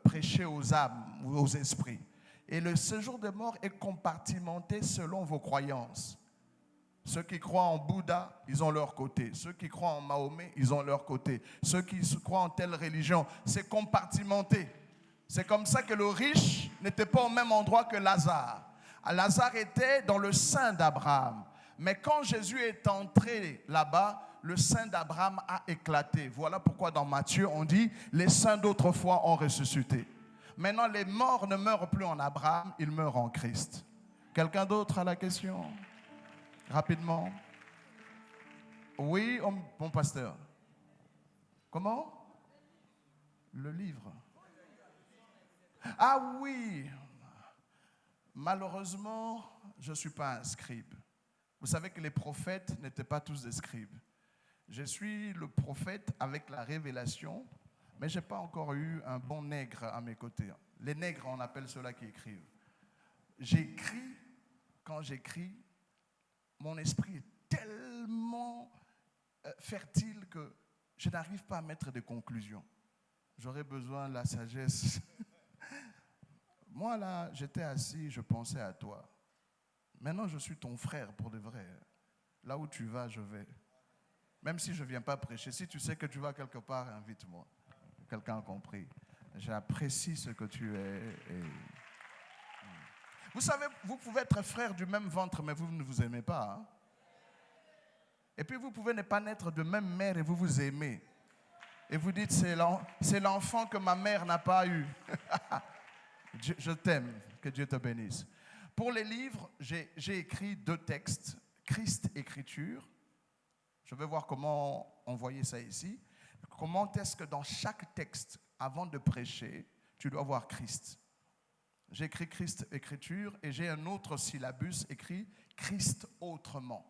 Speaker 1: prêcher aux âmes ou aux esprits. Et le séjour des morts est compartimenté selon vos croyances. Ceux qui croient en Bouddha, ils ont leur côté. Ceux qui croient en Mahomet, ils ont leur côté. Ceux qui croient en telle religion, c'est compartimenté. C'est comme ça que le riche n'était pas au même endroit que Lazare. Lazare était dans le sein d'Abraham. Mais quand Jésus est entré là-bas, le sein d'Abraham a éclaté. Voilà pourquoi dans Matthieu, on dit « les saints d'autrefois ont ressuscité ». Maintenant, les morts ne meurent plus en Abraham, ils meurent en Christ. Quelqu'un d'autre a la question ? Rapidement. Oui, mon pasteur. Comment? Le livre. Ah oui. Malheureusement, je ne suis pas un scribe. Vous savez que les prophètes n'étaient pas tous des scribes. Je suis le prophète avec la révélation, mais je n'ai pas encore eu un bon nègre à mes côtés. Les nègres, on appelle ceux-là qui écrivent. J'écris, quand j'écris, mon esprit est tellement fertile que je n'arrive pas à mettre de conclusions. J'aurais besoin de la sagesse. Moi, là, j'étais assis, je pensais à toi. Maintenant, je suis ton frère pour de vrai. Là où tu vas, je vais. Même si je ne viens pas prêcher, si tu sais que tu vas quelque part, invite-moi. Quelqu'un a compris. J'apprécie ce que tu es. Vous savez, vous pouvez être frères du même ventre, mais vous ne vous aimez pas. Hein? Et puis vous pouvez ne pas naître de même mère et vous vous aimez. Et vous dites, c'est l'enfant que ma mère n'a pas eu. Je t'aime, que Dieu te bénisse. Pour les livres, j'ai écrit 2 textes, Christ Écriture. Je vais voir comment envoyer ça ici. Comment est-ce que dans chaque texte, avant de prêcher, tu dois voir Christ. J'ai écrit Christ Écriture et j'ai un autre syllabus écrit Christ autrement.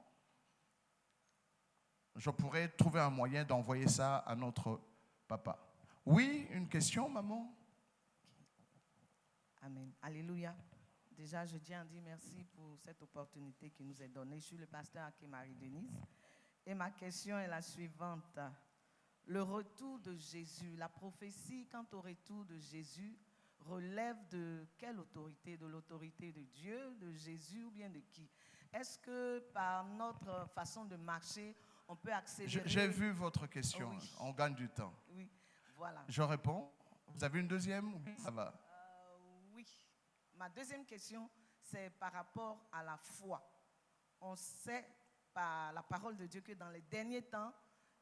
Speaker 1: Je pourrais trouver un moyen d'envoyer ça à notre papa. Oui, une question, maman?
Speaker 3: Amen. Alléluia. Déjà, je tiens à dire merci pour cette opportunité qui nous est donnée. Je suis le pasteur Aké Marie-Denise. Et ma question est la suivante. Le retour de Jésus, la prophétie quant au retour de Jésus, relève de quelle autorité? De l'autorité de Dieu, de Jésus ou bien de qui? Est-ce que par notre façon de marcher, on peut accélérer?
Speaker 1: J'ai vu votre question.
Speaker 3: Oui.
Speaker 1: On gagne du temps.
Speaker 3: Oui, voilà.
Speaker 1: Je réponds. Vous avez une deuxième? Ça va.
Speaker 3: Oui. Ma deuxième question, c'est par rapport à la foi. On sait par la parole de Dieu que dans les derniers temps,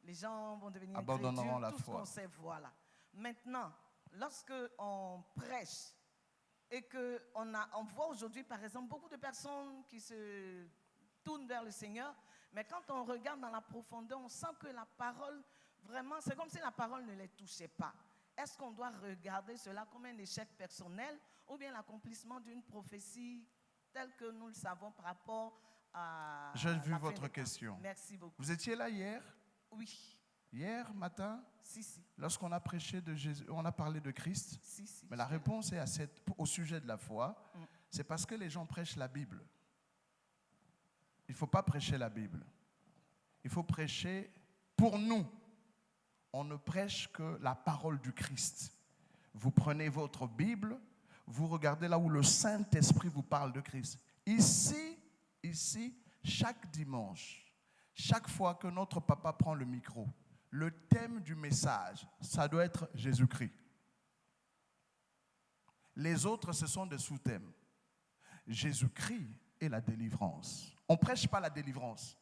Speaker 3: les gens vont devenir
Speaker 1: abandonneront la
Speaker 3: tout
Speaker 1: foi.
Speaker 3: Ce qu'on sait, voilà. Maintenant, lorsque on prêche et qu'on voit aujourd'hui, par exemple, beaucoup de personnes qui se tournent vers le Seigneur, mais quand on regarde dans la profondeur, on sent que la parole, vraiment, c'est comme si la parole ne les touchait pas. Est-ce qu'on doit regarder cela comme un échec personnel ou bien l'accomplissement d'une prophétie telle que nous le savons par rapport à
Speaker 1: J'ai vu
Speaker 3: la
Speaker 1: votre
Speaker 3: fin des temps?
Speaker 1: question.
Speaker 3: Merci beaucoup.
Speaker 1: Vous étiez là hier?
Speaker 3: Oui.
Speaker 1: Hier matin?
Speaker 3: Si.
Speaker 1: Lorsqu'on a prêché de Jésus, on a parlé de Christ.
Speaker 3: Si.
Speaker 1: Mais la réponse est au sujet de la foi. C'est parce que les gens prêchent la Bible. Il ne faut pas prêcher la Bible. Il faut prêcher pour nous. On ne prêche que la parole du Christ. Vous prenez votre Bible, vous regardez là où le Saint-Esprit vous parle de Christ. Ici, chaque dimanche, chaque fois que notre papa prend le micro, le thème du message, ça doit être Jésus-Christ. Les autres, ce sont des sous-thèmes. Jésus-Christ et la délivrance. On ne prêche pas la délivrance.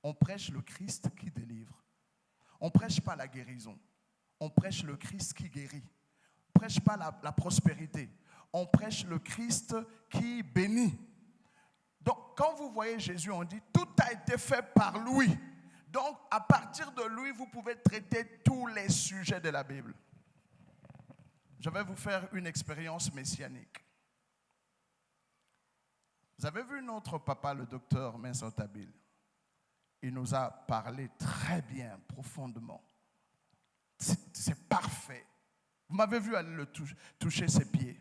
Speaker 1: On prêche le Christ qui délivre. On ne prêche pas la guérison. On prêche le Christ qui guérit. On ne prêche pas la prospérité. On prêche le Christ qui bénit. Donc, quand vous voyez Jésus, on dit tout a été fait par lui. Donc, à partir de lui, vous pouvez traiter tous les sujets de la Bible. Je vais vous faire une expérience messianique. Vous avez vu notre papa, le docteur Mensotabil? il nous a parlé très bien, profondément. C'est parfait. Vous m'avez vu aller le toucher ses pieds.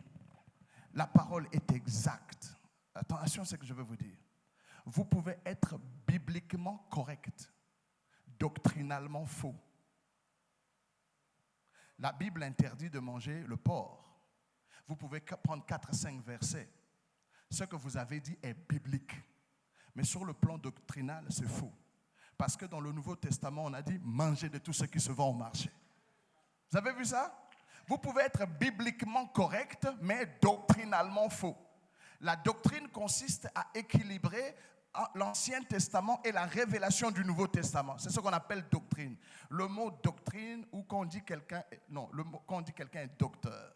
Speaker 1: La parole est exacte. Attention à ce que je veux vous dire. Vous pouvez être bibliquement correct, doctrinalement faux. La Bible interdit de manger le porc. Vous pouvez prendre 4 à 5 versets. Ce que vous avez dit est biblique. Mais sur le plan doctrinal, c'est faux. Parce que dans le Nouveau Testament, on a dit mangez de tout ce qui se vend au marché. Vous avez vu ça? Vous pouvez être bibliquement correct, mais doctrinalement faux. La doctrine consiste à équilibrer l'Ancien Testament et la révélation du Nouveau Testament. C'est ce qu'on appelle doctrine. Le mot doctrine, ou quand on dit quelqu'un est docteur,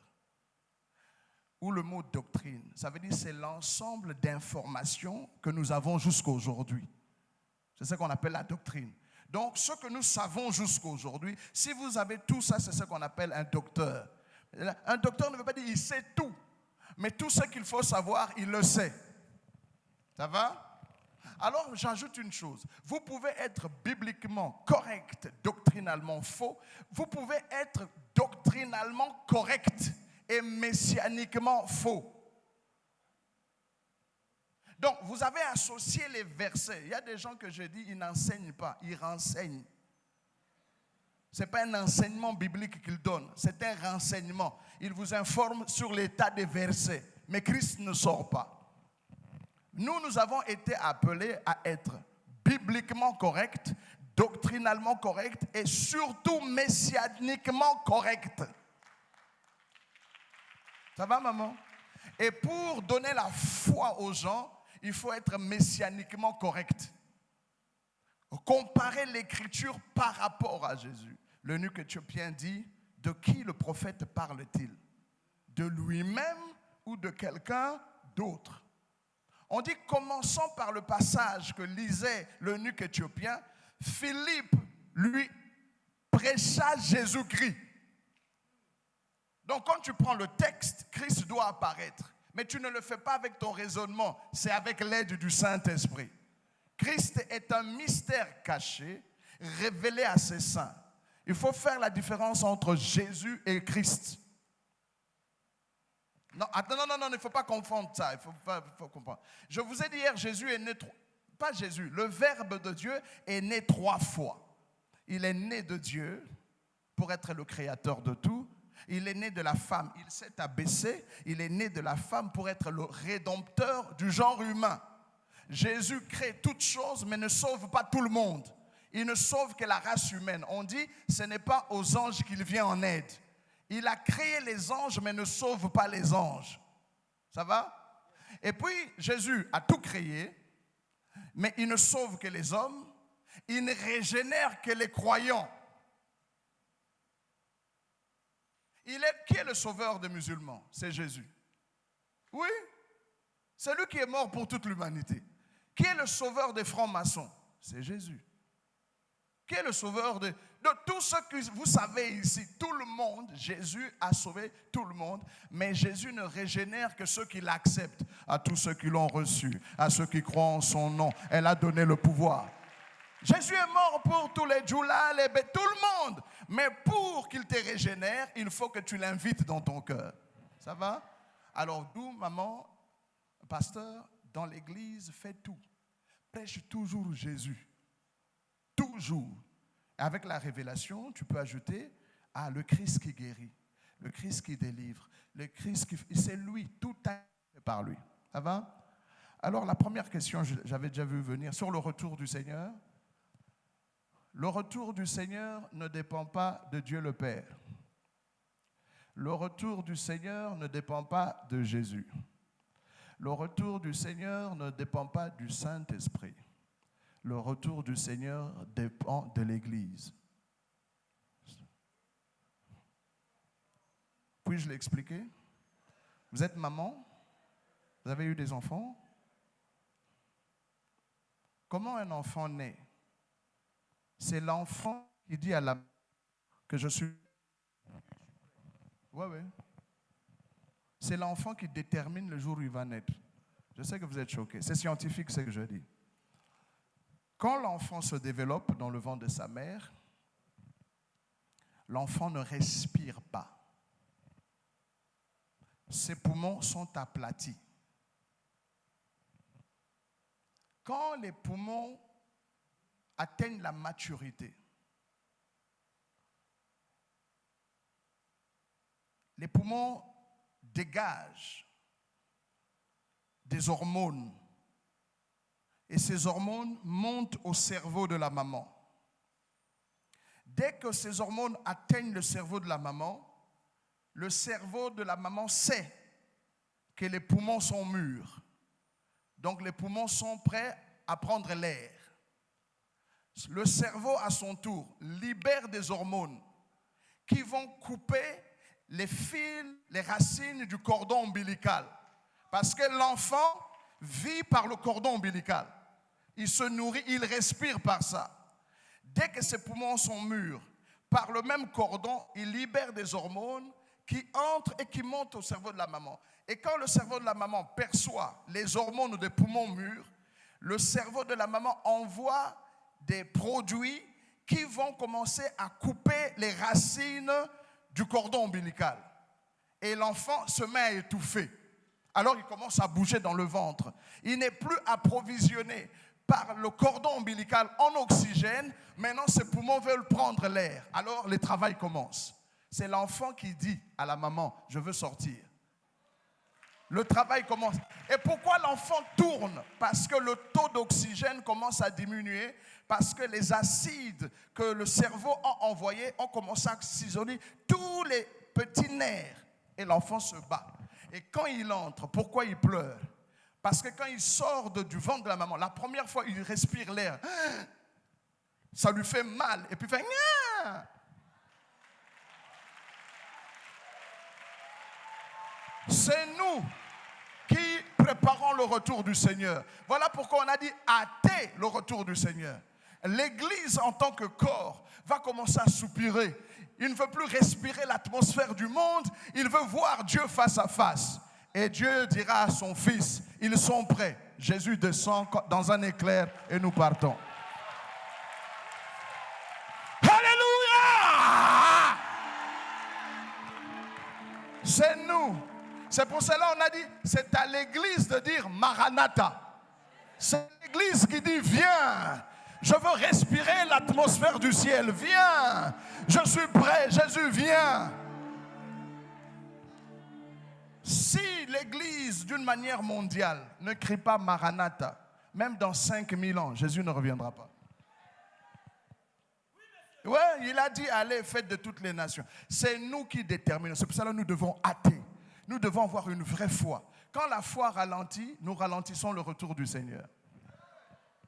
Speaker 1: ou le mot doctrine, ça veut dire c'est l'ensemble d'informations que nous avons jusqu'à aujourd'hui. C'est ce qu'on appelle la doctrine. Donc, ce que nous savons jusqu'à aujourd'hui, si vous avez tout ça, c'est ce qu'on appelle un docteur. Un docteur ne veut pas dire qu'il sait tout, mais tout ce qu'il faut savoir, il le sait. Ça va? Alors, j'ajoute une chose. Vous pouvez être bibliquement correct, doctrinalement faux. Vous pouvez être doctrinalement correct et messianiquement faux. Donc, vous avez associé les versets. Il y a des gens que je dis, ils n'enseignent pas, ils renseignent. Ce n'est pas un enseignement biblique qu'ils donnent, c'est un renseignement. Ils vous informent sur l'état des versets, mais Christ ne sort pas. Nous avons été appelés à être bibliquement corrects, doctrinalement corrects et surtout messianiquement corrects. Ça va, maman? Et pour donner la foi aux gens, il faut être messianiquement correct. Comparer l'écriture par rapport à Jésus. L'eunuque éthiopien dit, de qui le prophète parle-t-il? De lui-même ou de quelqu'un d'autre? On dit, commençons par le passage que lisait l'eunuque éthiopien. Philippe lui prêcha Jésus-Christ. Donc quand tu prends le texte, Christ doit apparaître. Mais tu ne le fais pas avec ton raisonnement, c'est avec l'aide du Saint-Esprit. Christ est un mystère caché, révélé à ses saints. Il faut faire la différence entre Jésus et Christ. Non, il ne faut pas confondre ça. Il faut comprendre. Je vous ai dit hier, Jésus est né, pas Jésus, le Verbe de Dieu est né 3 fois. Il est né de Dieu pour être le créateur de tout. Il est né de la femme, il s'est abaissé. Il est né de la femme pour être le rédempteur du genre humain. Jésus crée toutes choses, mais ne sauve pas tout le monde. Il ne sauve que la race humaine. On dit, ce n'est pas aux anges qu'il vient en aide. Il a créé les anges, mais ne sauve pas les anges. Ça va? Et puis, Jésus a tout créé, mais il ne sauve que les hommes. Il ne régénère que les croyants. Qui est le sauveur des musulmans? C'est Jésus. Oui, c'est lui qui est mort pour toute l'humanité. Qui est le sauveur des francs-maçons? C'est Jésus. Qui est le sauveur de tout ce que vous savez ici? Tout le monde, Jésus a sauvé tout le monde, mais Jésus ne régénère que ceux qui l'acceptent, à tous ceux qui l'ont reçu, à ceux qui croient en son nom. Elle a donné le pouvoir. Jésus est mort pour tous les djoulas, les bêtes, tout le monde. Mais pour qu'il te régénère, il faut que tu l'invites dans ton cœur. Ça va? Alors d'où, maman, pasteur, dans l'église, fais tout. Prêche toujours Jésus. Toujours. Avec la révélation, tu peux ajouter le Christ qui guérit, le Christ qui délivre, le Christ qui... C'est lui, tout est par lui. Ça va? Alors la première question, j'avais déjà vu venir, sur le retour du Seigneur. Le retour du Seigneur ne dépend pas de Dieu le Père. Le retour du Seigneur ne dépend pas de Jésus. Le retour du Seigneur ne dépend pas du Saint-Esprit. Le retour du Seigneur dépend de l'Église. Puis-je l'expliquer? Vous êtes maman? Vous avez eu des enfants? Comment un enfant naît? C'est l'enfant qui dit à la mère que je suis... Oui. C'est l'enfant qui détermine le jour où il va naître. Je sais que vous êtes choqués. C'est scientifique ce que je dis. Quand l'enfant se développe dans le ventre de sa mère, l'enfant ne respire pas. Ses poumons sont aplatis. Quand les poumons atteignent la maturité, les poumons dégagent des hormones et ces hormones montent au cerveau de la maman. Dès que ces hormones atteignent le cerveau de la maman, le cerveau de la maman sait que les poumons sont mûrs. Donc les poumons sont prêts à prendre l'air. Le cerveau, à son tour, libère des hormones qui vont couper les fils, les racines du cordon ombilical. Parce que l'enfant vit par le cordon ombilical. Il se nourrit, il respire par ça. Dès que ses poumons sont mûrs, par le même cordon, il libère des hormones qui entrent et qui montent au cerveau de la maman. Et quand le cerveau de la maman perçoit les hormones des poumons mûrs, le cerveau de la maman envoie des produits qui vont commencer à couper les racines du cordon ombilical. Et l'enfant se met à étouffer. Alors il commence à bouger dans le ventre. Il n'est plus approvisionné par le cordon ombilical en oxygène. Maintenant, ses poumons veulent prendre l'air. Alors le travail commence. C'est l'enfant qui dit à la maman, je veux sortir. Le travail commence. Et pourquoi l'enfant tourne? Parce que le taux d'oxygène commence à diminuer, parce que les acides que le cerveau a envoyés ont commencé à sillonner tous les petits nerfs. Et l'enfant se bat. Et quand il entre, pourquoi il pleure? Parce que quand il sort du ventre de la maman, la première fois, il respire l'air. Ça lui fait mal. Et puis il fait... Nya! C'est nous qui préparons le retour du Seigneur. Voilà pourquoi on a dit hâter le retour du Seigneur. L'Église en tant que corps va commencer à soupirer. Il ne veut plus respirer l'atmosphère du monde. Il veut voir Dieu face à face. Et Dieu dira à son Fils, ils sont prêts. Jésus descend dans un éclair et nous partons. Alléluia! C'est nous. C'est pour cela qu'on a dit, c'est à l'église de dire Maranatha. C'est l'église qui dit, viens. Je veux respirer l'atmosphère du ciel. Viens. Je suis prêt. Jésus, viens. Si l'église, d'une manière mondiale, ne crie pas Maranatha, même dans 5000 ans, Jésus ne reviendra pas. Oui, il a dit, allez, faites de toutes les nations. C'est nous qui déterminons. C'est pour cela que nous devons hâter. Nous devons avoir une vraie foi. Quand la foi ralentit, nous ralentissons le retour du Seigneur.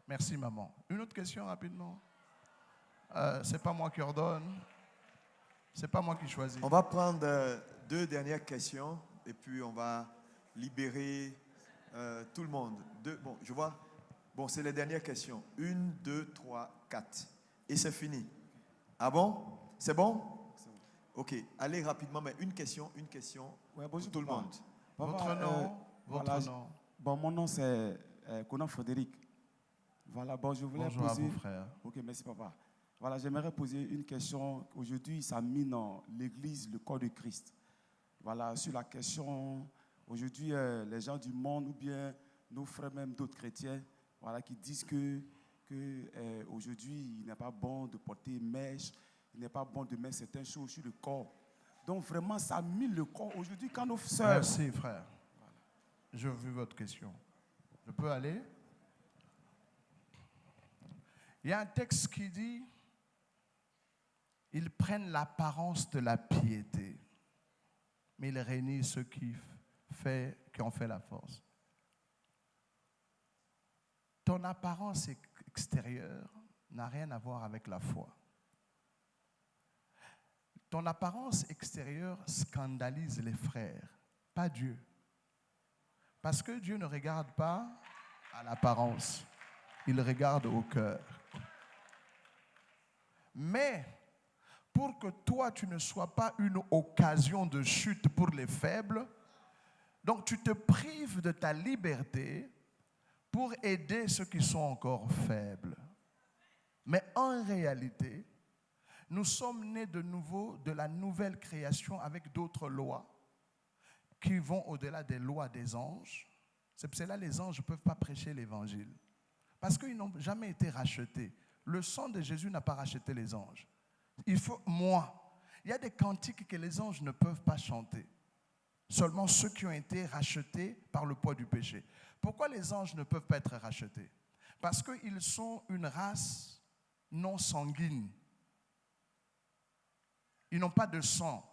Speaker 1: Merci, maman. Une autre question rapidement. C'est pas moi qui ordonne. C'est pas moi qui choisis.
Speaker 4: On va prendre 2 dernières questions et puis on va libérer tout le monde. Bon, je vois. Bon, c'est les dernières questions. 1, 2, 3, 4. Et c'est fini. Ah bon? C'est bon? Ok, allez rapidement, mais une question
Speaker 5: ouais,
Speaker 4: pour tout le monde.
Speaker 1: Votre nom, votre nom.
Speaker 5: Bon, mon nom c'est Conan Frédéric. Voilà, bon, je voulais
Speaker 1: Bonjour
Speaker 5: poser...
Speaker 1: à vous, frère.
Speaker 5: Ok, merci papa. Voilà, j'aimerais poser une question. Aujourd'hui, ça mine l'église, le corps de Christ. Voilà, sur la question, aujourd'hui, les gens du monde ou bien nos frères, même d'autres chrétiens, voilà, qui disent que aujourd'hui, il n'est pas bon de porter mèche. Il n'est pas bon de mettre certaines choses sur le corps. Donc vraiment, ça mine le corps. Aujourd'hui, quand nos sœurs...
Speaker 1: Merci, frère. Voilà. Je vu votre question. Je peux aller? Il y a un texte qui dit, ils prennent l'apparence de la piété, mais ils réunissent ceux qui ont fait la force. Ton apparence extérieure n'a rien à voir avec la foi. Ton apparence extérieure scandalise les frères, pas Dieu. Parce que Dieu ne regarde pas à l'apparence, il regarde au cœur. Mais pour que toi, tu ne sois pas une occasion de chute pour les faibles, donc tu te prives de ta liberté pour aider ceux qui sont encore faibles. Mais en réalité, nous sommes nés de nouveau de la nouvelle création avec d'autres lois qui vont au-delà des lois des anges. C'est pour cela que les anges ne peuvent pas prêcher l'évangile. Parce qu'ils n'ont jamais été rachetés. Le sang de Jésus n'a pas racheté les anges. Il faut, moi, il y a des cantiques que les anges ne peuvent pas chanter. Seulement ceux qui ont été rachetés par le poids du péché. Pourquoi les anges ne peuvent pas être rachetés? Parce qu'ils sont une race non sanguine. Ils n'ont pas de sang.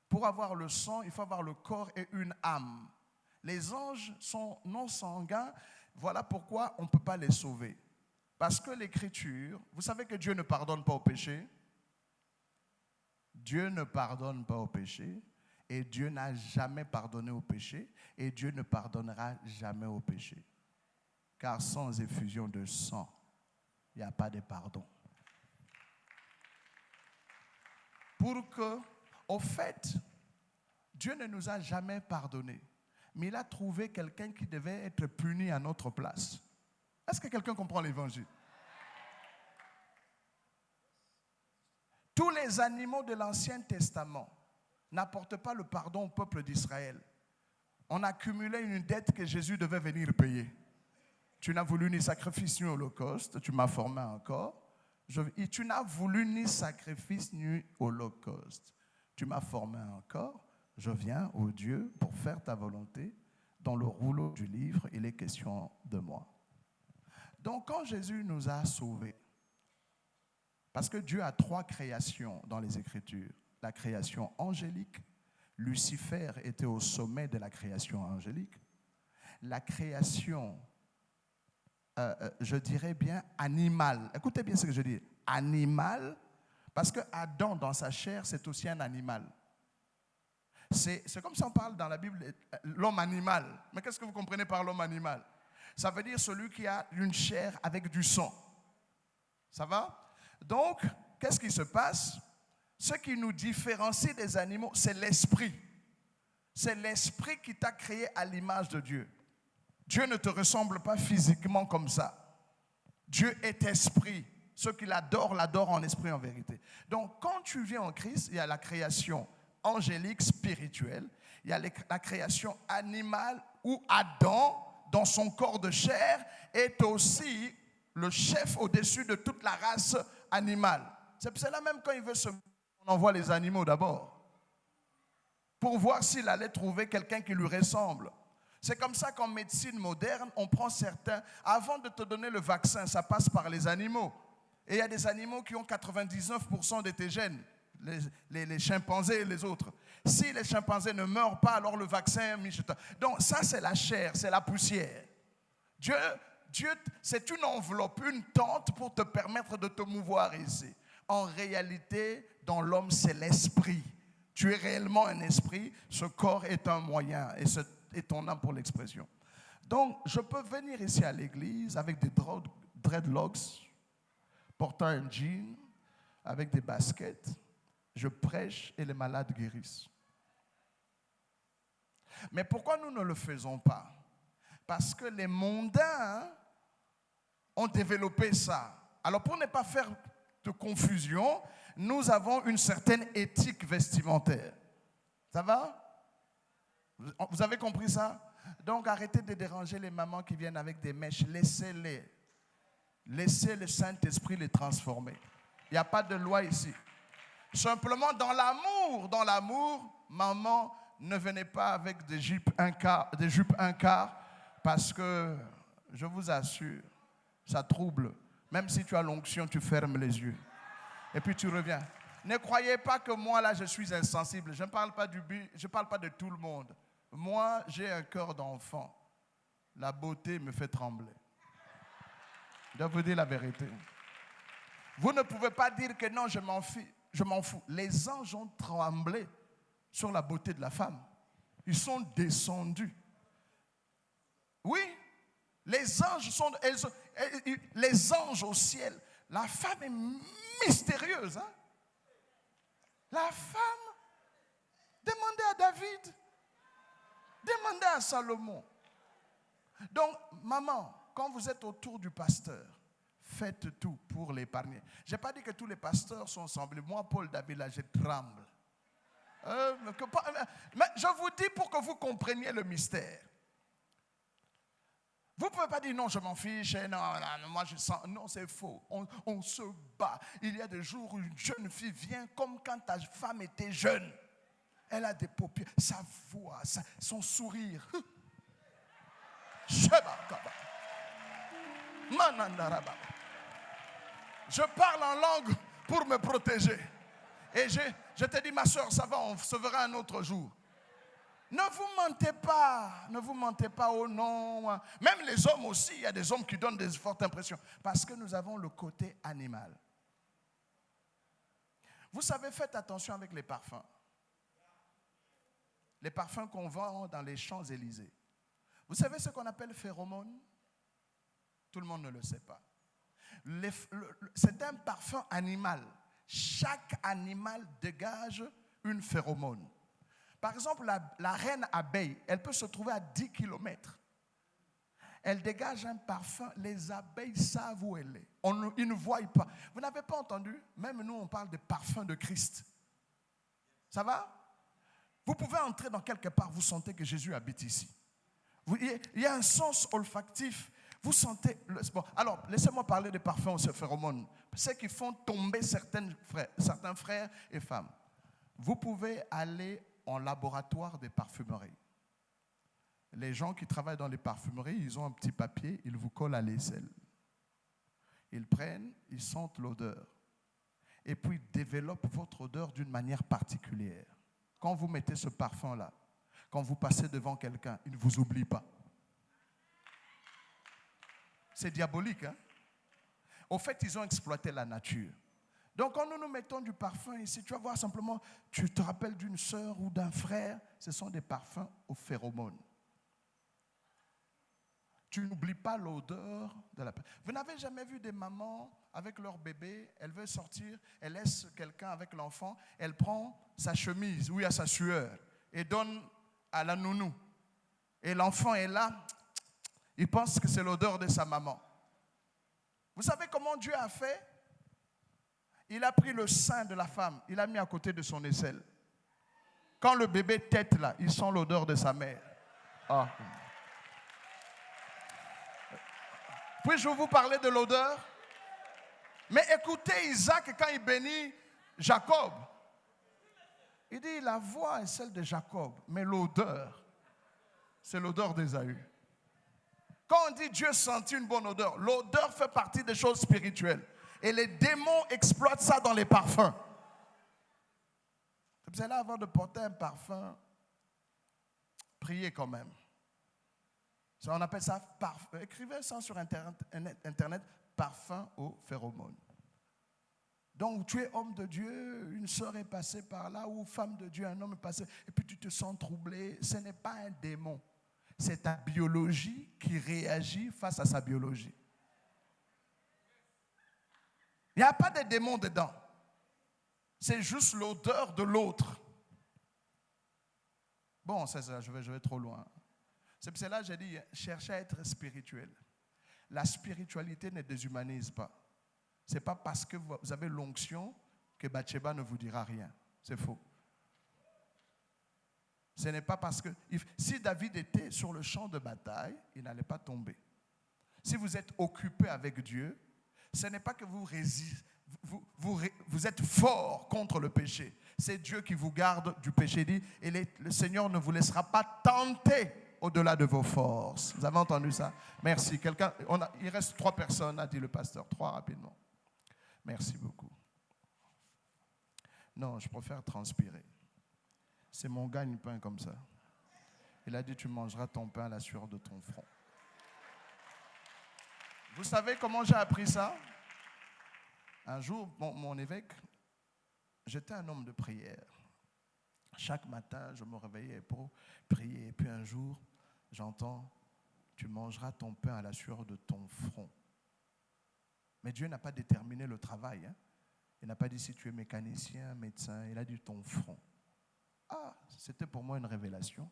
Speaker 1: Pour avoir le sang, il faut avoir le corps et une âme. Les anges sont non sanguins. Voilà pourquoi on ne peut pas les sauver. Parce que l'Écriture, vous savez que Dieu ne pardonne pas au péché. Dieu ne pardonne pas au péché. Et Dieu n'a jamais pardonné au péché. Et Dieu ne pardonnera jamais au péché. Car sans effusion de sang, il n'y a pas de pardon. Pour que, au fait, Dieu ne nous a jamais pardonné. Mais il a trouvé quelqu'un qui devait être puni à notre place. Est-ce que quelqu'un comprend l'évangile? Tous les animaux de l'Ancien Testament n'apportent pas le pardon au peuple d'Israël. On accumulait une dette que Jésus devait venir payer. Tu n'as voulu ni sacrifice ni holocauste, tu m'as formé encore. Tu n'as voulu ni sacrifice ni holocauste. Tu m'as formé encore. Je viens, ô Dieu, pour faire ta volonté. Dans le rouleau du livre, il est question de moi. Donc, quand Jésus nous a sauvés, parce que Dieu a 3 créations dans les Écritures. La création angélique, Lucifer était au sommet de la création angélique. La création, je dirais bien animale. Écoutez bien ce que je dis. Animal, parce que Adam, dans sa chair, c'est aussi un animal. C'est comme si on parle dans la Bible, l'homme animal. Mais qu'est-ce que vous comprenez par l'homme animal? Ça veut dire celui qui a une chair avec du sang. Ça va? Donc, qu'est-ce qui se passe? Ce qui nous différencie des animaux, c'est l'esprit. C'est l'esprit qui t'a créé à l'image de Dieu. Dieu ne te ressemble pas physiquement comme ça. Dieu est esprit. Ceux qui l'adorent, l'adorent en esprit, en vérité. Donc, quand tu viens en Christ, il y a la création angélique, spirituelle. Il y a la création animale où Adam, dans son corps de chair, est aussi le chef au-dessus de toute la race animale. C'est pour cela même quand il veut se... On envoie les animaux d'abord pour voir s'il allait trouver quelqu'un qui lui ressemble. C'est comme ça qu'en médecine moderne, on prend certains... Avant de te donner le vaccin, ça passe par les animaux. Et il y a des animaux qui ont 99% de tes gènes. Les chimpanzés et les autres. Si les chimpanzés ne meurent pas, alors le vaccin... Donc ça, c'est la chair, c'est la poussière. Dieu, c'est une enveloppe, une tente pour te permettre de te mouvoir ici. En réalité, dans l'homme, c'est l'esprit. Tu es réellement un esprit, ce corps est un moyen et ton âme pour l'expression. Donc, je peux venir ici à l'église avec des dreadlocks, portant un jean, avec des baskets. Je prêche et les malades guérissent. Mais pourquoi nous ne le faisons pas? Parce que les mondains ont développé ça. Alors pour ne pas faire de confusion, nous avons une certaine éthique vestimentaire. Ça va? Vous avez compris ça? Donc arrêtez de déranger les mamans qui viennent avec des mèches. Laissez-les. Laissez le Saint-Esprit les transformer. Il n'y a pas de loi ici. Simplement dans l'amour, maman, ne venez pas avec des jupes un quart, parce que je vous assure, ça trouble. Même si tu as l'onction, tu fermes les yeux. Et puis tu reviens. Ne croyez pas que moi, là, je suis insensible. Je ne parle pas de tout le monde. Moi, j'ai un cœur d'enfant. La beauté me fait trembler. Je dois vous dire la vérité. Vous ne pouvez pas dire que non, je m'en fous. Les anges ont tremblé sur la beauté de la femme. Ils sont descendus. Oui, les anges au ciel. La femme est mystérieuse. Hein? La femme, demandez à David, demandez à Salomon. Donc, maman, quand vous êtes autour du pasteur, faites tout pour l'épargner. Je n'ai pas dit que tous les pasteurs sont semblables. Moi, Paul David, là, je tremble. Mais je vous dis pour que vous compreniez le mystère. Vous ne pouvez pas dire non, je m'en fiche, non, moi je sens. Non, c'est faux. On se bat. Il y a des jours où une jeune fille vient comme quand ta femme était jeune. Elle a des paupières, sa voix, son sourire. Je parle en langue pour me protéger. Et je te dis, ma soeur, ça va, on se verra un autre jour. Ne vous mentez pas au nom. Même les hommes aussi, il y a des hommes qui donnent des fortes impressions. Parce que nous avons le côté animal. Vous savez, faites attention avec les parfums. Les parfums qu'on vend dans les Champs-Élysées. Vous savez ce qu'on appelle phéromones? Tout le monde ne le sait pas. C'est un parfum animal. Chaque animal dégage une phéromone. Par exemple, la reine abeille, elle peut se trouver à 10 km. Elle dégage un parfum, les abeilles savent où elle est. Ils ne voient pas. Vous n'avez pas entendu? Même nous, on parle de parfum de Christ. Ça va? Vous pouvez entrer dans quelque part, vous sentez que Jésus habite ici. Il y a un sens olfactif. Vous sentez... Bon, alors, laissez-moi parler des parfums aux phéromones. Ceux qui font tomber certains frères et femmes. Vous pouvez aller en laboratoire des parfumeries. Les gens qui travaillent dans les parfumeries, ils ont un petit papier, ils vous collent à l'aisselle. Ils prennent, ils sentent l'odeur. Et puis, ils développent votre odeur d'une manière particulière. Quand vous mettez ce parfum-là, quand vous passez devant quelqu'un, il ne vous oublie pas. C'est diabolique, hein? Au fait, ils ont exploité la nature. Donc, quand nous mettons du parfum ici, tu vas voir simplement, tu te rappelles d'une sœur ou d'un frère, ce sont des parfums aux phéromones. Tu n'oublies pas l'odeur de la personne. Vous n'avez jamais vu des mamans avec leur bébé, elle veut sortir, elle laisse quelqu'un avec l'enfant, elle prend sa chemise où il y a sa sueur et donne à la nounou. Et l'enfant est là, il pense que c'est l'odeur de sa maman. Vous savez comment Dieu a fait? Il a pris le sein de la femme, il l'a mis à côté de son aisselle. Quand le bébé tète là, il sent l'odeur de sa mère. Ah. Puis-je vous parler de l'odeur? Mais écoutez Isaac quand il bénit Jacob. Il dit la voix est celle de Jacob, mais l'odeur, c'est l'odeur d'Ésaü. Quand on dit Dieu sentit une bonne odeur, l'odeur fait partie des choses spirituelles. Et les démons exploitent ça dans les parfums. C'est pour cela, avant de porter un parfum, priez quand même. On appelle ça parfum. Écrivez ça sur Internet, parfum aux phéromones. Donc, tu es homme de Dieu, une sœur est passée par là, ou femme de Dieu, un homme est passé, et puis tu te sens troublé. Ce n'est pas un démon. C'est ta biologie qui réagit face à sa biologie. Il n'y a pas de démon dedans. C'est juste l'odeur de l'autre. Bon, c'est ça, je vais trop loin. C'est pour cela que j'ai dit, cherchez à être spirituel. La spiritualité ne déshumanise pas. Ce n'est pas parce que vous avez l'onction que Bathsheba ne vous dira rien. C'est faux. Ce n'est pas parce que... Si David était sur le champ de bataille, il n'allait pas tomber. Si vous êtes occupé avec Dieu, ce n'est pas que vous êtes fort contre le péché. C'est Dieu qui vous garde du péché. Dit, et le Seigneur ne vous laissera pas tenter au-delà de vos forces. Vous avez entendu ça? Merci. Il reste 3 personnes, a dit le pasteur. 3 rapidement. Merci beaucoup. Non, je préfère transpirer. C'est mon gagne-pain comme ça. Il a dit, tu mangeras ton pain à la sueur de ton front. Vous savez comment j'ai appris ça? Un jour, mon évêque, j'étais un homme de prière. Chaque matin, je me réveillais pour prier. Et puis un jour, j'entends, tu mangeras ton pain à la sueur de ton front. Mais Dieu n'a pas déterminé le travail. Hein? Il n'a pas dit si tu es mécanicien, médecin. Il a dit ton front. Ah, c'était pour moi une révélation.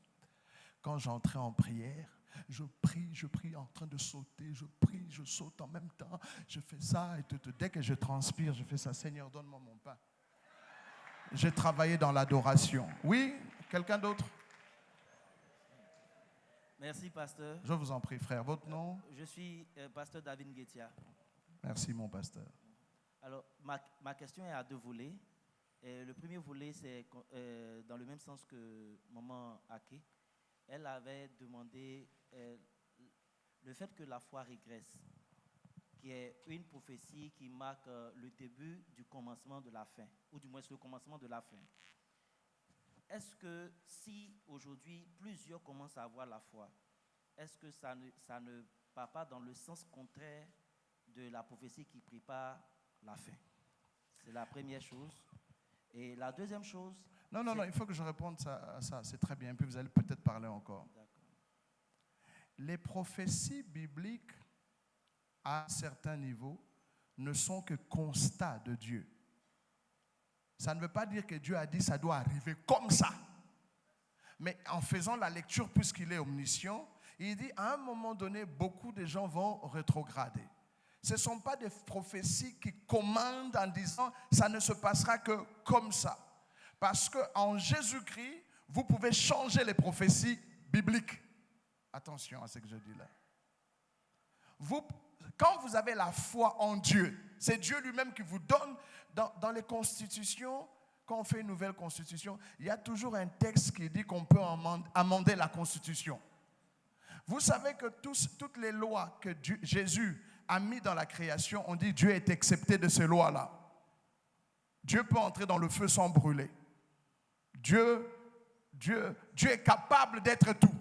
Speaker 1: Quand j'entrais en prière, je prie en train de sauter, je prie. je saute en même temps, je fais ça, et dès que je transpire, je fais ça. Seigneur, donne-moi mon pain. J'ai travaillé dans l'adoration. Oui, quelqu'un d'autre?
Speaker 6: Merci, pasteur.
Speaker 1: Je vous en prie, frère. Votre nom?
Speaker 6: Je suis pasteur David Nguetia.
Speaker 1: Merci, mon pasteur.
Speaker 6: Alors, ma question est à deux volets. Le premier volet, c'est dans le même sens que maman Ake. Elle avait demandé le fait que la foi régresse, qui est une prophétie qui marque le début du commencement de la fin, ou du moins le commencement de la fin. Est-ce que si aujourd'hui plusieurs commencent à avoir la foi, est-ce que ça ne part pas dans le sens contraire de la prophétie qui prépare la fin? C'est la première chose. Et la deuxième chose...
Speaker 1: Non, il faut que je réponde à ça. C'est très bien, puis vous allez peut-être parler encore.
Speaker 6: D'accord.
Speaker 1: Les prophéties bibliques, à un certain niveau, ne sont que constats de Dieu. Ça ne veut pas dire que Dieu a dit ça doit arriver comme ça. Mais en faisant la lecture, puisqu'il est omniscient, il dit à un moment donné, beaucoup de gens vont rétrograder. Ce ne sont pas des prophéties qui commandent en disant ça ne se passera que comme ça. Parce qu'en Jésus-Christ, vous pouvez changer les prophéties bibliques. Attention à ce que je dis là. Quand vous avez la foi en Dieu, c'est Dieu lui-même qui vous donne, dans les constitutions, quand on fait une nouvelle constitution, il y a toujours un texte qui dit qu'on peut amender la constitution. Vous savez que toutes les lois que Jésus a mis dans la création, on dit Dieu est excepté de ces lois-là. Dieu peut entrer dans le feu sans brûler. Dieu est capable d'être tout.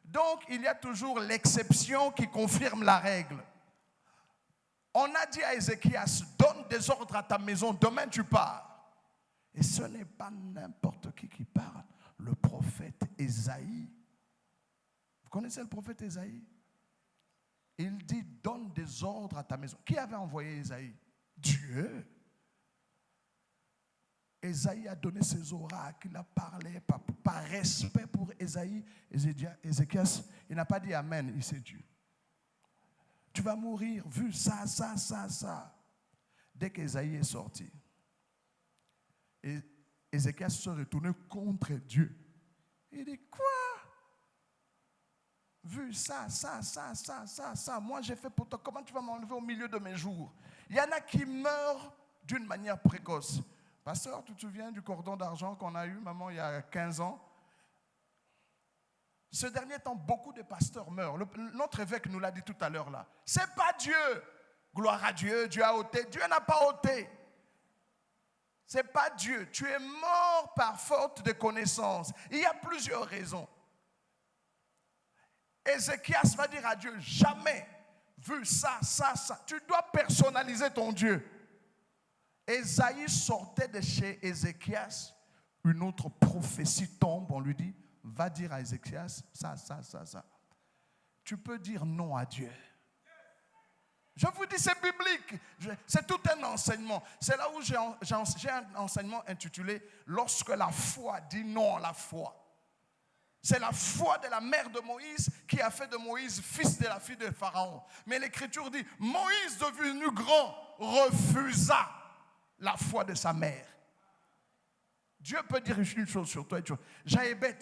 Speaker 1: Donc, il y a toujours l'exception qui confirme la règle. On a dit à Ézéchias, donne des ordres à ta maison, demain tu pars. Et ce n'est pas n'importe qui parle, le prophète Ésaïe. Vous connaissez le prophète Ésaïe? Il dit, donne des ordres à ta maison. Qui avait envoyé Ésaïe? Dieu. Ésaïe a donné ses oracles, il a parlé par respect pour Ésaïe. Ézéchias, il n'a pas dit Amen, il sait Dieu. Tu vas mourir, vu ça. Dès qu'Ésaïe est sorti, Ézéchias se retourne contre Dieu. Il dit, quoi? Vu ça. Moi, j'ai fait pour toi. Comment tu vas m'enlever au milieu de mes jours? Il y en a qui meurent d'une manière précoce. Pasteur, tu te souviens du cordon d'argent qu'on a eu, maman, il y a 15 ans? Ce dernier temps, beaucoup de pasteurs meurent. Notre évêque nous l'a dit tout à l'heure là. C'est pas Dieu. Gloire à Dieu, Dieu a ôté. Dieu n'a pas ôté. C'est pas Dieu. Tu es mort par faute de connaissance. Il y a plusieurs raisons. Ézéchias va dire à Dieu, jamais, vu ça. Tu dois personnaliser ton Dieu. Ésaïe sortait de chez Ézéchias, une autre prophétie tombe, on lui dit, va dire à Ézéchias, ça. Tu peux dire non à Dieu. Je vous dis, c'est biblique. C'est tout un enseignement. C'est là où j'ai un enseignement intitulé « Lorsque la foi dit non à la foi ». C'est la foi de la mère de Moïse qui a fait de Moïse fils de la fille de Pharaon. Mais l'Écriture dit, Moïse devenu grand refusa la foi de sa mère. Dieu peut dire une chose sur toi. Jaébet,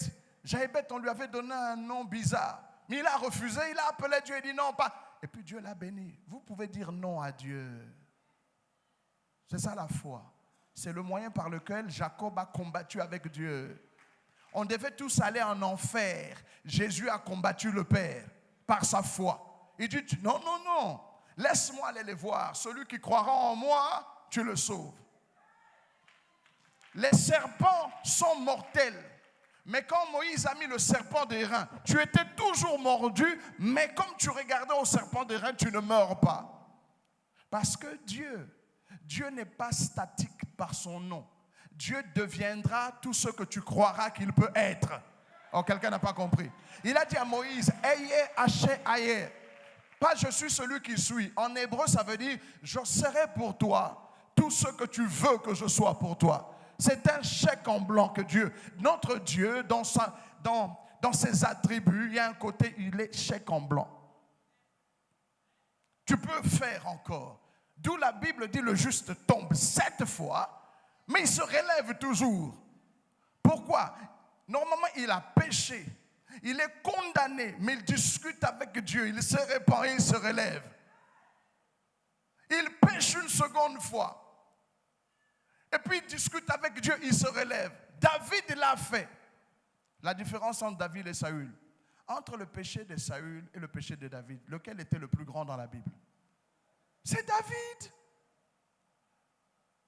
Speaker 1: on lui avait donné un nom bizarre. Mais il a refusé, il a appelé Dieu et dit non, pas. Et puis Dieu l'a béni. Vous pouvez dire non à Dieu. C'est ça la foi. C'est le moyen par lequel Jacob a combattu avec Dieu. On devait tous aller en enfer. Jésus a combattu le Père par sa foi. Il dit non, laisse-moi aller les voir. Celui qui croira en moi, tu le sauves. Les serpents sont mortels. Mais quand Moïse a mis le serpent d'airain, tu étais toujours mordu, mais comme tu regardais au serpent d'airain, tu ne meurs pas. Parce que Dieu n'est pas statique par son nom. Dieu deviendra tout ce que tu croiras qu'il peut être. Oh, quelqu'un n'a pas compris. Il a dit à Moïse, Ayez, haché, aïe. Pas je suis celui qui suis. En hébreu, ça veut dire, je serai pour toi tout ce que tu veux que je sois pour toi. C'est un chèque en blanc que Dieu, notre Dieu, dans ses attributs, il y a un côté, il est chèque en blanc. Tu peux faire encore. D'où la Bible dit le juste tombe 7 fois, mais il se relève toujours. Pourquoi? Normalement, il a péché. Il est condamné, mais il discute avec Dieu. Il se répand et il se relève. Il pêche une seconde fois. Et puis il discute avec Dieu, il se relève. David l'a fait. La différence entre David et Saül. Entre le péché de Saül et le péché de David, lequel était le plus grand dans la Bible? C'est David.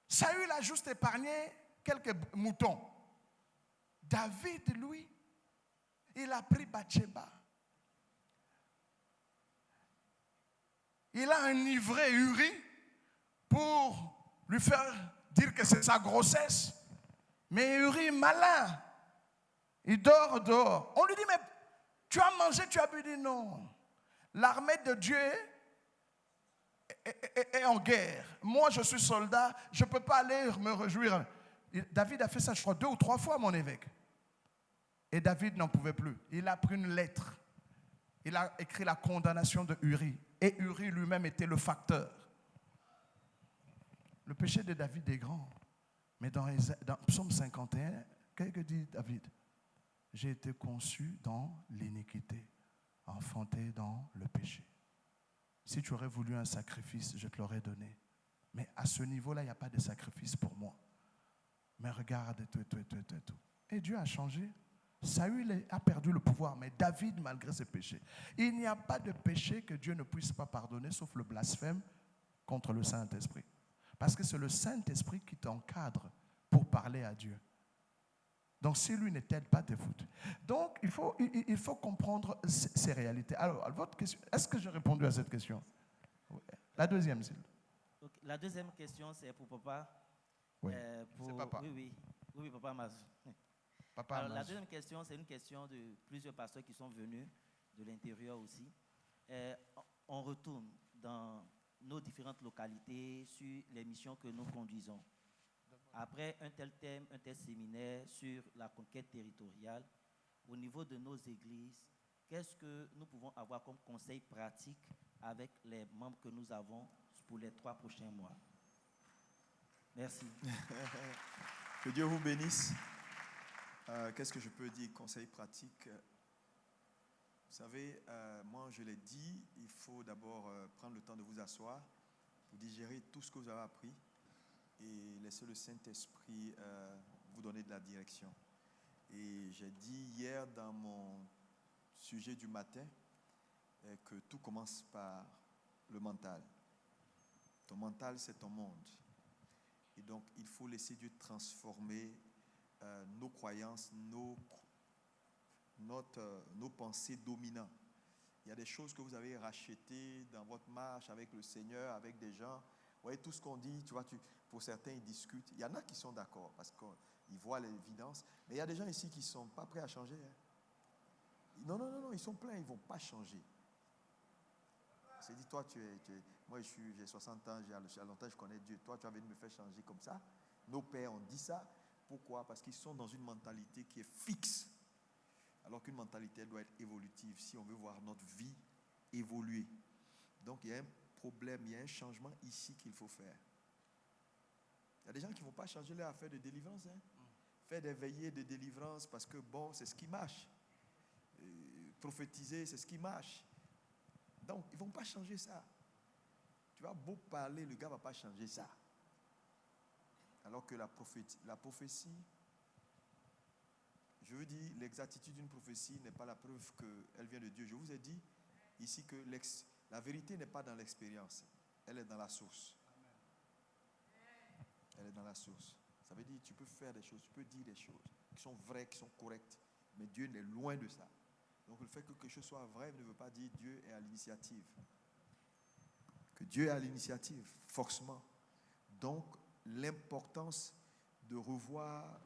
Speaker 1: Saül a juste épargné quelques moutons. David, lui, il a pris Bathsheba. Il a enivré Uri pour lui faire dire que c'est sa grossesse. Mais Uri, malin, il dort dehors. On lui dit, mais tu as mangé, tu as bu? Il dit non. L'armée de Dieu est en guerre. Moi, je suis soldat, je ne peux pas aller me réjouir. David a fait ça, je crois, 2 ou 3 fois, mon évêque. Et David n'en pouvait plus. Il a pris une lettre. Il a écrit la condamnation de Uri. Et Uri lui-même était le facteur. Le péché de David est grand. Mais dans Psaume 51, qu'est-ce que dit David? J'ai été conçu dans l'iniquité, enfanté dans le péché. Si tu aurais voulu un sacrifice, je te l'aurais donné. Mais à ce niveau-là, il n'y a pas de sacrifice pour moi. Mais regarde, tout. Et Dieu a changé. Saül a perdu le pouvoir, mais David, malgré ses péchés. Il n'y a pas de péché que Dieu ne puisse pas pardonner, sauf le blasphème contre le Saint-Esprit. Parce que c'est le Saint-Esprit qui t'encadre pour parler à Dieu. Donc, si lui ne t'aide pas, t'es foutu. Donc, il faut comprendre ces réalités. Alors, votre question, est-ce que j'ai répondu à cette question? Oui. La deuxième, s'il vous plaît.
Speaker 6: Okay. La deuxième question, c'est pour papa.
Speaker 1: Oui, c'est papa.
Speaker 6: Oui, papa Mazou.
Speaker 1: Papa
Speaker 6: Alors, la
Speaker 1: Mazou.
Speaker 6: deuxième question, c'est une question de plusieurs pasteurs qui sont venus de l'intérieur aussi. On retourne dans nos différentes localités sur les missions que nous conduisons. Après un tel thème, un tel séminaire sur la conquête territoriale, au niveau de nos églises, qu'est-ce que nous pouvons avoir comme conseil pratique avec les membres que nous avons pour les 3 prochains mois? Merci.
Speaker 4: Que Dieu vous bénisse. Qu'est-ce que je peux dire? Conseil pratique. Vous savez, moi je l'ai dit, il faut d'abord prendre le temps de vous asseoir pour digérer tout ce que vous avez appris et laisser le Saint-Esprit vous donner de la direction. Et j'ai dit hier dans mon sujet du matin que tout commence par le mental. Ton mental, c'est ton monde. Et donc, il faut laisser Dieu transformer nos croyances, nos pensées dominantes. Il y a des choses que vous avez rachetées dans votre marche avec le Seigneur, avec des gens. Vous voyez, tout ce qu'on dit, tu vois, pour certains, ils discutent. Il y en a qui sont d'accord parce qu'ils voient l'évidence. Mais il y a des gens ici qui ne sont pas prêts à changer. Hein. Non, ils sont pleins, ils ne vont pas changer. C'est dit, toi, moi, j'ai 60 ans, j'ai longtemps, je connais Dieu. Toi, tu as venu me faire changer comme ça. Nos pères ont dit ça. Pourquoi? Parce qu'ils sont dans une mentalité qui est fixe. Alors qu'une mentalité doit être évolutive si on veut voir notre vie évoluer. Donc, il y a un problème, il y a un changement ici qu'il faut faire. Il y a des gens qui ne vont pas changer leur affaire de délivrance. Hein. Faire des veillées de délivrance parce que, bon, c'est ce qui marche. Prophétiser, c'est ce qui marche. Donc, ils ne vont pas changer ça. Tu vas beau parler, le gars ne va pas changer ça. Alors que la prophétie, je veux dire, l'exactitude d'une prophétie n'est pas la preuve qu'elle vient de Dieu. Je vous ai dit ici que la vérité n'est pas dans l'expérience, elle est dans la source. Elle est dans la source. Ça veut dire que tu peux faire des choses, tu peux dire des choses qui sont vraies, qui sont correctes, mais Dieu n'est loin de ça. Donc le fait que quelque chose soit vrai ne veut pas dire que Dieu est à l'initiative. Que Dieu est à l'initiative, forcément. Donc l'importance de revoir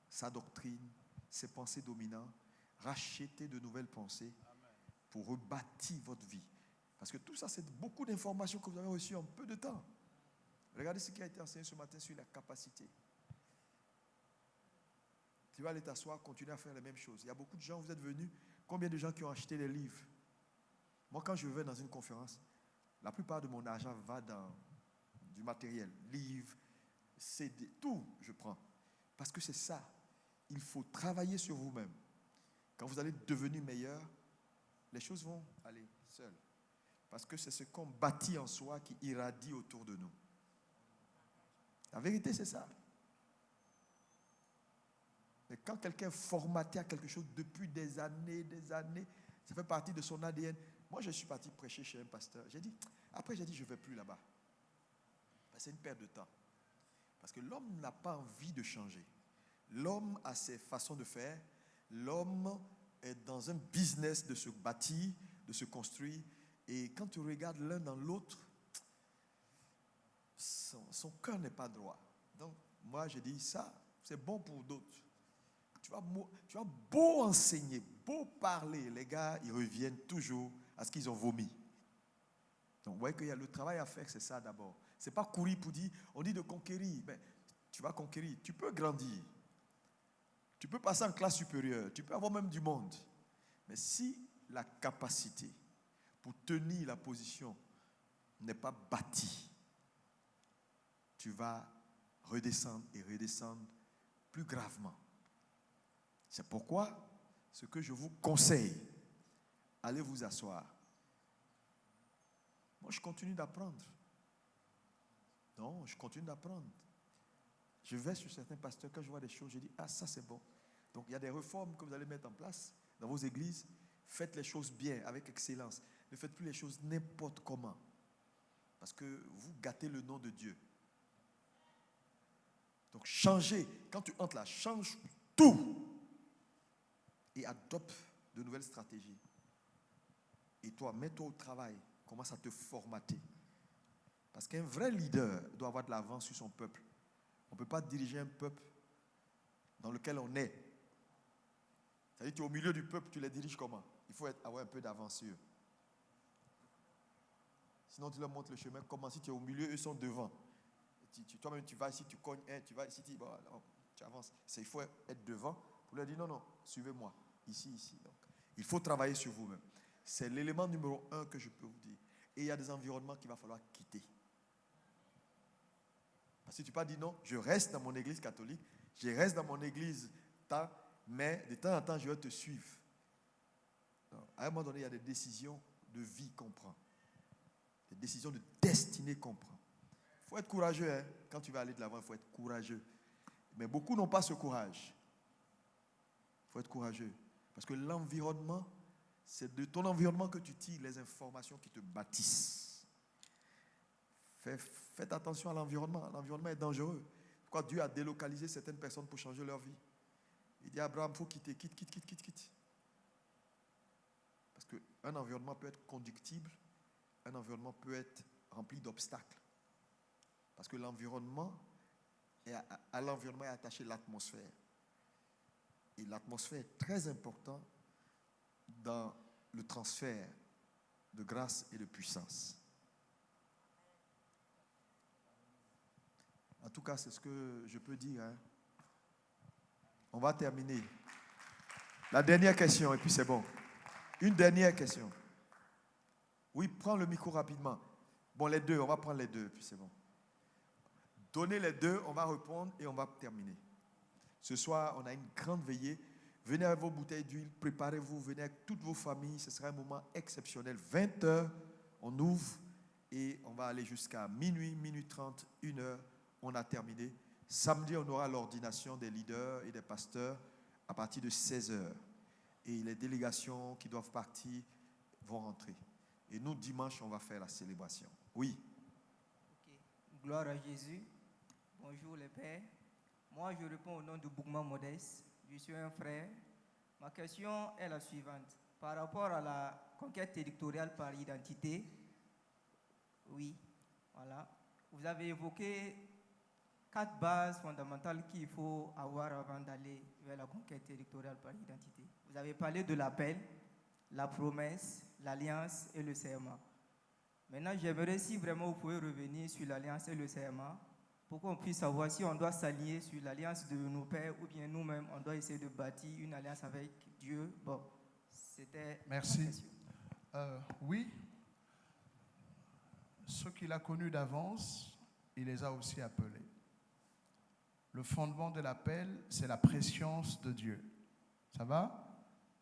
Speaker 4: sa doctrine, ses pensées dominantes, racheter de nouvelles pensées pour rebâtir votre vie. Parce que tout ça, c'est beaucoup d'informations que vous avez reçues en peu de temps. Regardez ce qui a été enseigné ce matin sur la capacité. Tu vas aller t'asseoir, continuer à faire les mêmes choses. Il y a beaucoup de gens, vous êtes venus, combien de gens qui ont acheté des livres? Moi, quand je vais dans une conférence, La plupart de mon argent va dans du matériel, livres, CD, tout je prends. Parce que c'est ça. Il faut travailler sur vous-même. Quand vous allez devenir meilleur, les choses vont aller seules. Parce que c'est ce qu'on bâtit en soi qui irradie autour de nous. La vérité, c'est ça. Mais quand quelqu'un est formaté à quelque chose depuis des années, ça fait partie de son ADN. Moi, je suis parti prêcher chez un pasteur. J'ai dit, je ne vais plus là-bas. C'est une perte de temps. Parce que l'homme n'a pas envie de changer. L'homme a ses façons de faire. L'homme est dans un business de se bâtir, de se construire. Et quand tu regardes l'un dans l'autre, son cœur n'est pas droit. Donc, moi, je dis ça, c'est bon pour d'autres. Tu vas beau enseigner, beau parler, les gars, ils reviennent toujours à ce qu'ils ont vomi. Donc, vous voyez qu'il y a le travail à faire, c'est ça d'abord. Ce n'est pas courir pour dire, on dit de conquérir. Mais tu vas conquérir, tu peux grandir. Tu peux passer en classe supérieure, tu peux avoir même du monde. Mais si la capacité pour tenir la position n'est pas bâtie, tu vas redescendre et redescendre plus gravement. C'est pourquoi ce que je vous conseille, allez vous asseoir. Moi, je continue d'apprendre. Non, je continue d'apprendre. Je vais sur certains pasteurs, quand je vois des choses, je dis, ah, ça c'est bon. Donc, il y a des réformes que vous allez mettre en place dans vos églises. Faites les choses bien, avec excellence. Ne faites plus les choses n'importe comment. Parce que vous gâtez le nom de Dieu. Donc, changez. Quand tu entres là, change tout. Et adopte de nouvelles stratégies. Et toi, mets-toi au travail. Commence à te formater. Parce qu'un vrai leader doit avoir de l'avance sur son peuple. On ne peut pas diriger un peuple dans lequel on est. C'est-à-dire que tu es au milieu du peuple, tu les diriges comment? Il faut avoir un peu d'avance sur eux. Sinon, tu leur montres le chemin. Comment si tu es au milieu, eux sont devant. Toi-même, tu vas ici, tu cognes un, tu vas ici, tu avances. Il faut être devant pour leur dire non, suivez-moi. Ici. Donc, il faut travailler sur vous-même. C'est l'élément numéro 1 que je peux vous dire. Et il y a des environnements qu'il va falloir quitter. Parce que tu ne peux pas dire non, je reste dans mon église catholique, je reste dans mon église, mais de temps en temps, je vais te suivre. Donc, à un moment donné, il y a des décisions de vie qu'on prend. Des décisions de destinée qu'on prend. Il faut être courageux. Hein? Quand tu vas aller de l'avant, il faut être courageux. Mais beaucoup n'ont pas ce courage. Il faut être courageux. Parce que l'environnement, c'est de ton environnement que tu tires les informations qui te bâtissent. Faites attention à l'environnement. L'environnement est dangereux. Pourquoi Dieu a délocalisé certaines personnes pour changer leur vie? Il dit à Abraham, il faut quitter, quitte. Parce qu'un environnement peut être conductible, un environnement peut être rempli d'obstacles. Parce que l'environnement, à l'environnement est attaché l'atmosphère. Et l'atmosphère est très importante dans le transfert de grâce et de puissance. En tout cas, c'est ce que je peux dire. Hein. On va terminer. La dernière question, et puis c'est bon. Une dernière question. Oui, prends le micro rapidement. Bon, les deux, on va prendre les deux, et puis c'est bon. Donnez les deux, on va répondre et on va terminer. Ce soir, on a une grande veillée. Venez avec vos bouteilles d'huile, préparez-vous, venez avec toutes vos familles. Ce sera un moment exceptionnel. 20h, on ouvre et on va aller jusqu'à minuit, minuit 30, 1h. On a terminé. Samedi, on aura l'ordination des leaders et des pasteurs à partir de 16h. Et les délégations qui doivent partir vont rentrer. Et nous, dimanche, on va faire la célébration. Oui.
Speaker 7: Okay. Gloire à Jésus. Bonjour les pères. Moi, je réponds au nom de Bougma Modeste. Je suis un frère. Ma question est la suivante. Par rapport à la conquête territoriale par identité, oui, voilà. Vous avez évoqué 4 bases fondamentales qu'il faut avoir avant d'aller vers la conquête territoriale par identité. Vous avez parlé de l'appel, la promesse, l'alliance et le serment. Maintenant, j'aimerais si vraiment vous pouvez revenir sur l'alliance et le serment pour qu'on puisse savoir si on doit s'aligner sur l'alliance de nos pères ou bien nous-mêmes, on doit essayer de bâtir une alliance avec Dieu. Bon, c'était...
Speaker 1: Merci. Oui. qu'il a connus d'avance, il les a aussi appelés. Le fondement de l'appel, c'est la préscience de Dieu. Ça va?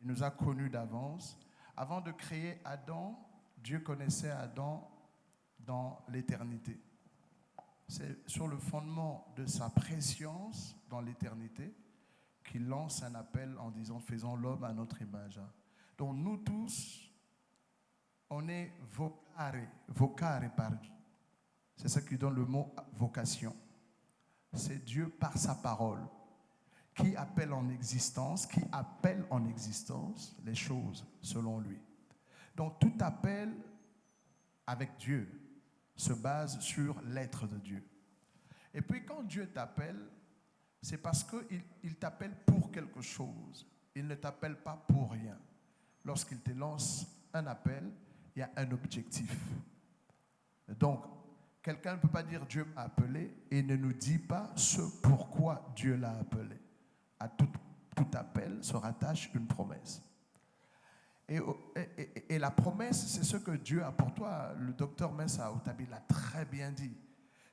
Speaker 1: Il nous a connus d'avance. Avant de créer Adam, Dieu connaissait Adam dans l'éternité. C'est sur le fondement de sa préscience dans l'éternité qu'il lance un appel en disant « Faisons l'homme à notre image ». Donc nous tous, on est vocare par Dieu. C'est ça qui donne le mot vocation. C'est Dieu par sa parole qui appelle en existence, les choses selon lui. Donc tout appel avec Dieu se base sur l'être de Dieu. Et puis quand Dieu t'appelle, c'est parce qu'il t'appelle pour quelque chose. Il ne t'appelle pas pour rien. Lorsqu'il te lance un appel, il y a un objectif. Donc, quelqu'un ne peut pas dire Dieu m'a appelé et ne nous dit pas ce pourquoi Dieu l'a appelé. À tout appel se rattache une promesse. Et la promesse, c'est ce que Dieu a pour toi. Le docteur Mensa Otabi l'a très bien dit.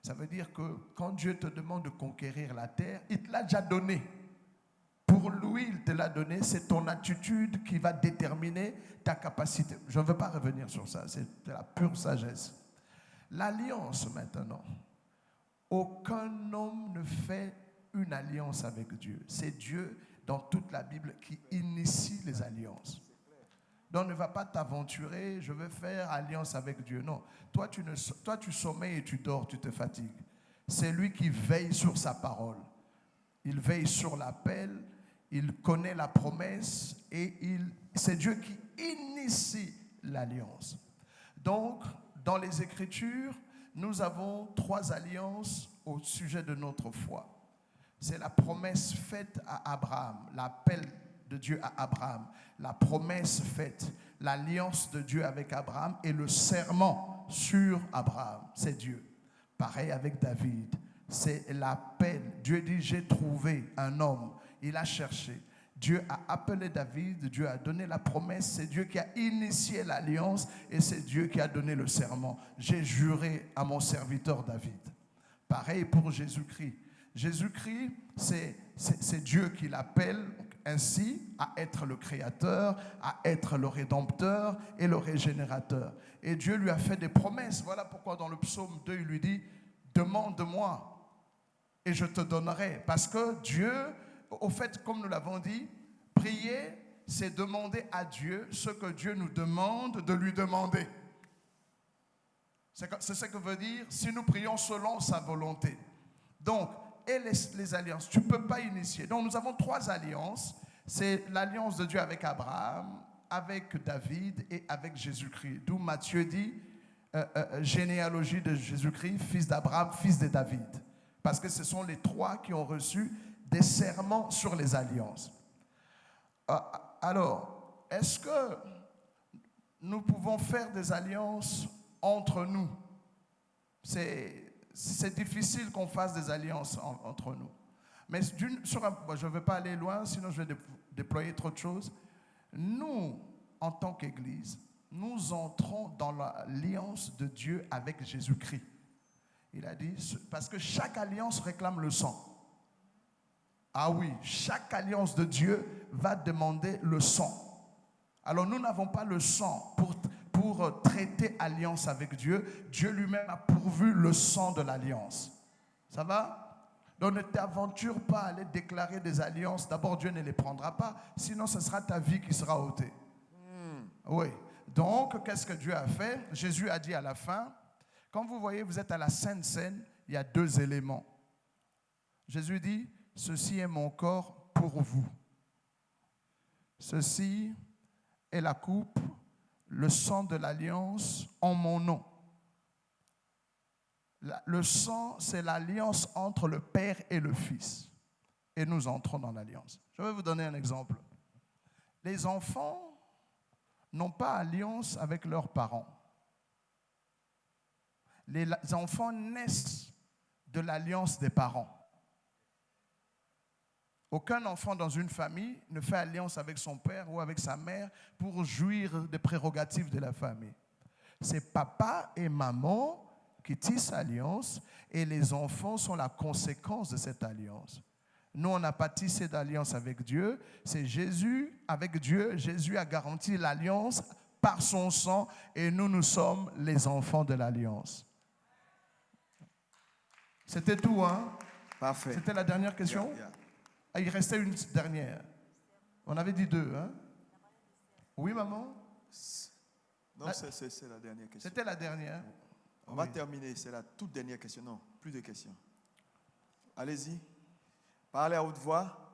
Speaker 1: Ça veut dire que quand Dieu te demande de conquérir la terre, il te l'a déjà donné. Pour lui, il te l'a donné. C'est ton attitude qui va déterminer ta capacité. Je ne veux pas revenir sur ça. C'est de la pure sagesse. L'alliance maintenant. Aucun homme ne fait une alliance avec Dieu. C'est Dieu, dans toute la Bible, qui initie les alliances. Donc ne va pas t'aventurer, je veux faire alliance avec Dieu. Non, toi tu sommeilles et tu dors, tu te fatigues. C'est lui qui veille sur sa parole. Il veille sur l'appel, il connaît la promesse et c'est Dieu qui initie l'alliance. Donc, dans les Écritures, nous avons 3 alliances au sujet de notre foi. C'est la promesse faite à Abraham, l'appel de Dieu à Abraham, la promesse faite, l'alliance de Dieu avec Abraham et le serment sur Abraham, c'est Dieu. Pareil avec David, c'est l'appel. Dieu dit, j'ai trouvé un homme, il a cherché. Dieu a appelé David, Dieu a donné la promesse, c'est Dieu qui a initié l'alliance et c'est Dieu qui a donné le serment. J'ai juré à mon serviteur David. Pareil pour Jésus-Christ. Jésus-Christ, c'est Dieu qui l'appelle ainsi à être le créateur, à être le rédempteur et le régénérateur. Et Dieu lui a fait des promesses. Voilà pourquoi dans le psaume 2, il lui dit « Demande-moi et je te donnerai ». Parce que Dieu, au fait, comme nous l'avons dit, prier, c'est demander à Dieu ce que Dieu nous demande de lui demander. C'est ce que veut dire si nous prions selon sa volonté. Donc, et les alliances, tu ne peux pas initier. Donc nous avons 3 alliances. C'est l'alliance de Dieu avec Abraham, avec David et avec Jésus-Christ. D'où Matthieu dit, généalogie de Jésus-Christ, fils d'Abraham, fils de David. Parce que ce sont les 3 qui ont reçu des serments sur les alliances. Alors, est-ce que nous pouvons faire des alliances entre nous? C'est difficile qu'on fasse des alliances entre nous. Mais je ne vais pas aller loin, sinon je vais déployer trop de choses. Nous, en tant qu'Église, nous entrons dans l'alliance de Dieu avec Jésus-Christ. Il a dit, parce que chaque alliance réclame le sang. Ah oui, chaque alliance de Dieu va demander le sang. Alors nous n'avons pas le sang pour traiter alliance avec Dieu. Dieu lui-même a pourvu le sang de l'alliance. Ça va? Donc ne t'aventure pas à aller déclarer des alliances. D'abord, Dieu ne les prendra pas. Sinon, ce sera ta vie qui sera ôtée. Oui. Donc, qu'est-ce que Dieu a fait? Jésus a dit à la fin, quand vous voyez, vous êtes à la Sainte Seine, il y a 2 éléments. Jésus dit, ceci est mon corps pour vous. Ceci est la coupe, le sang de l'alliance en mon nom. Le sang, c'est l'alliance entre le Père et le Fils. Et nous entrons dans l'alliance. Je vais vous donner un exemple. Les enfants n'ont pas alliance avec leurs parents. Les enfants naissent de l'alliance des parents. Aucun enfant dans une famille ne fait alliance avec son père ou avec sa mère pour jouir des prérogatives de la famille. C'est papa et maman qui tisse alliance et les enfants sont la conséquence de cette alliance. Nous, on n'a pas tissé d'alliance avec Dieu, c'est Jésus avec Dieu. Jésus a garanti l'alliance par son sang et nous sommes les enfants de l'alliance. C'était tout, hein?
Speaker 4: Parfait.
Speaker 1: C'était la dernière question? Ah, il restait une dernière. On avait dit 2, hein? Oui, maman?
Speaker 4: Non, c'est la dernière question.
Speaker 1: C'était la dernière.
Speaker 4: On va terminer, c'est la toute dernière question. Non, plus de questions. Allez-y. Parlez à haute voix.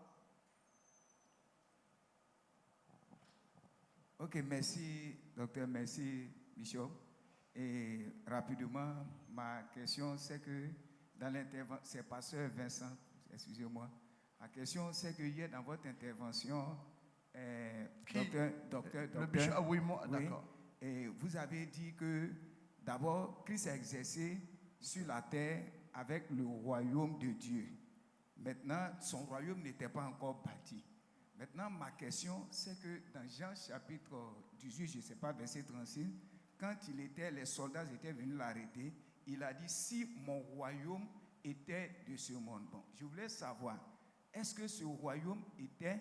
Speaker 8: Ok, merci, docteur, merci, Bishop. Et rapidement, ma question, c'est que dans l'intervention, c'est pasteur Vincent, excusez-moi. Ma question, c'est que hier, dans votre intervention, docteur,
Speaker 1: le bishop, ah oui, moi,
Speaker 8: oui,
Speaker 1: d'accord.
Speaker 8: et vous avez dit que d'abord, Christ a exercé sur la terre avec le royaume de Dieu. Maintenant, son royaume n'était pas encore bâti. Maintenant, ma question, c'est que dans Jean chapitre 18, je ne sais pas, verset 36, quand les soldats étaient venus l'arrêter, il a dit, si mon royaume était de ce monde. Bon, je voulais savoir, est-ce que ce royaume était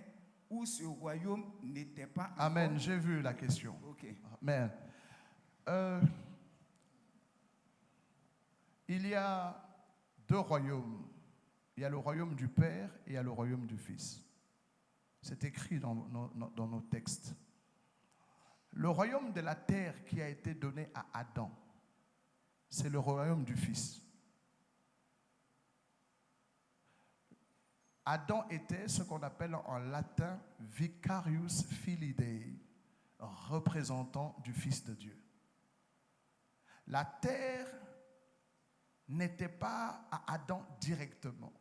Speaker 8: ou ce royaume n'était pas encore?
Speaker 1: Amen, j'ai vu la question.
Speaker 8: Ok.
Speaker 1: Amen. Il y a 2 royaumes. Il y a le royaume du Père et il y a le royaume du Fils. C'est écrit dans nos textes. Le royaume de la terre qui a été donné à Adam, c'est le royaume du Fils. Adam était ce qu'on appelle en latin vicarius filii Dei, représentant du Fils de Dieu. La terre n'était pas à Adam directement.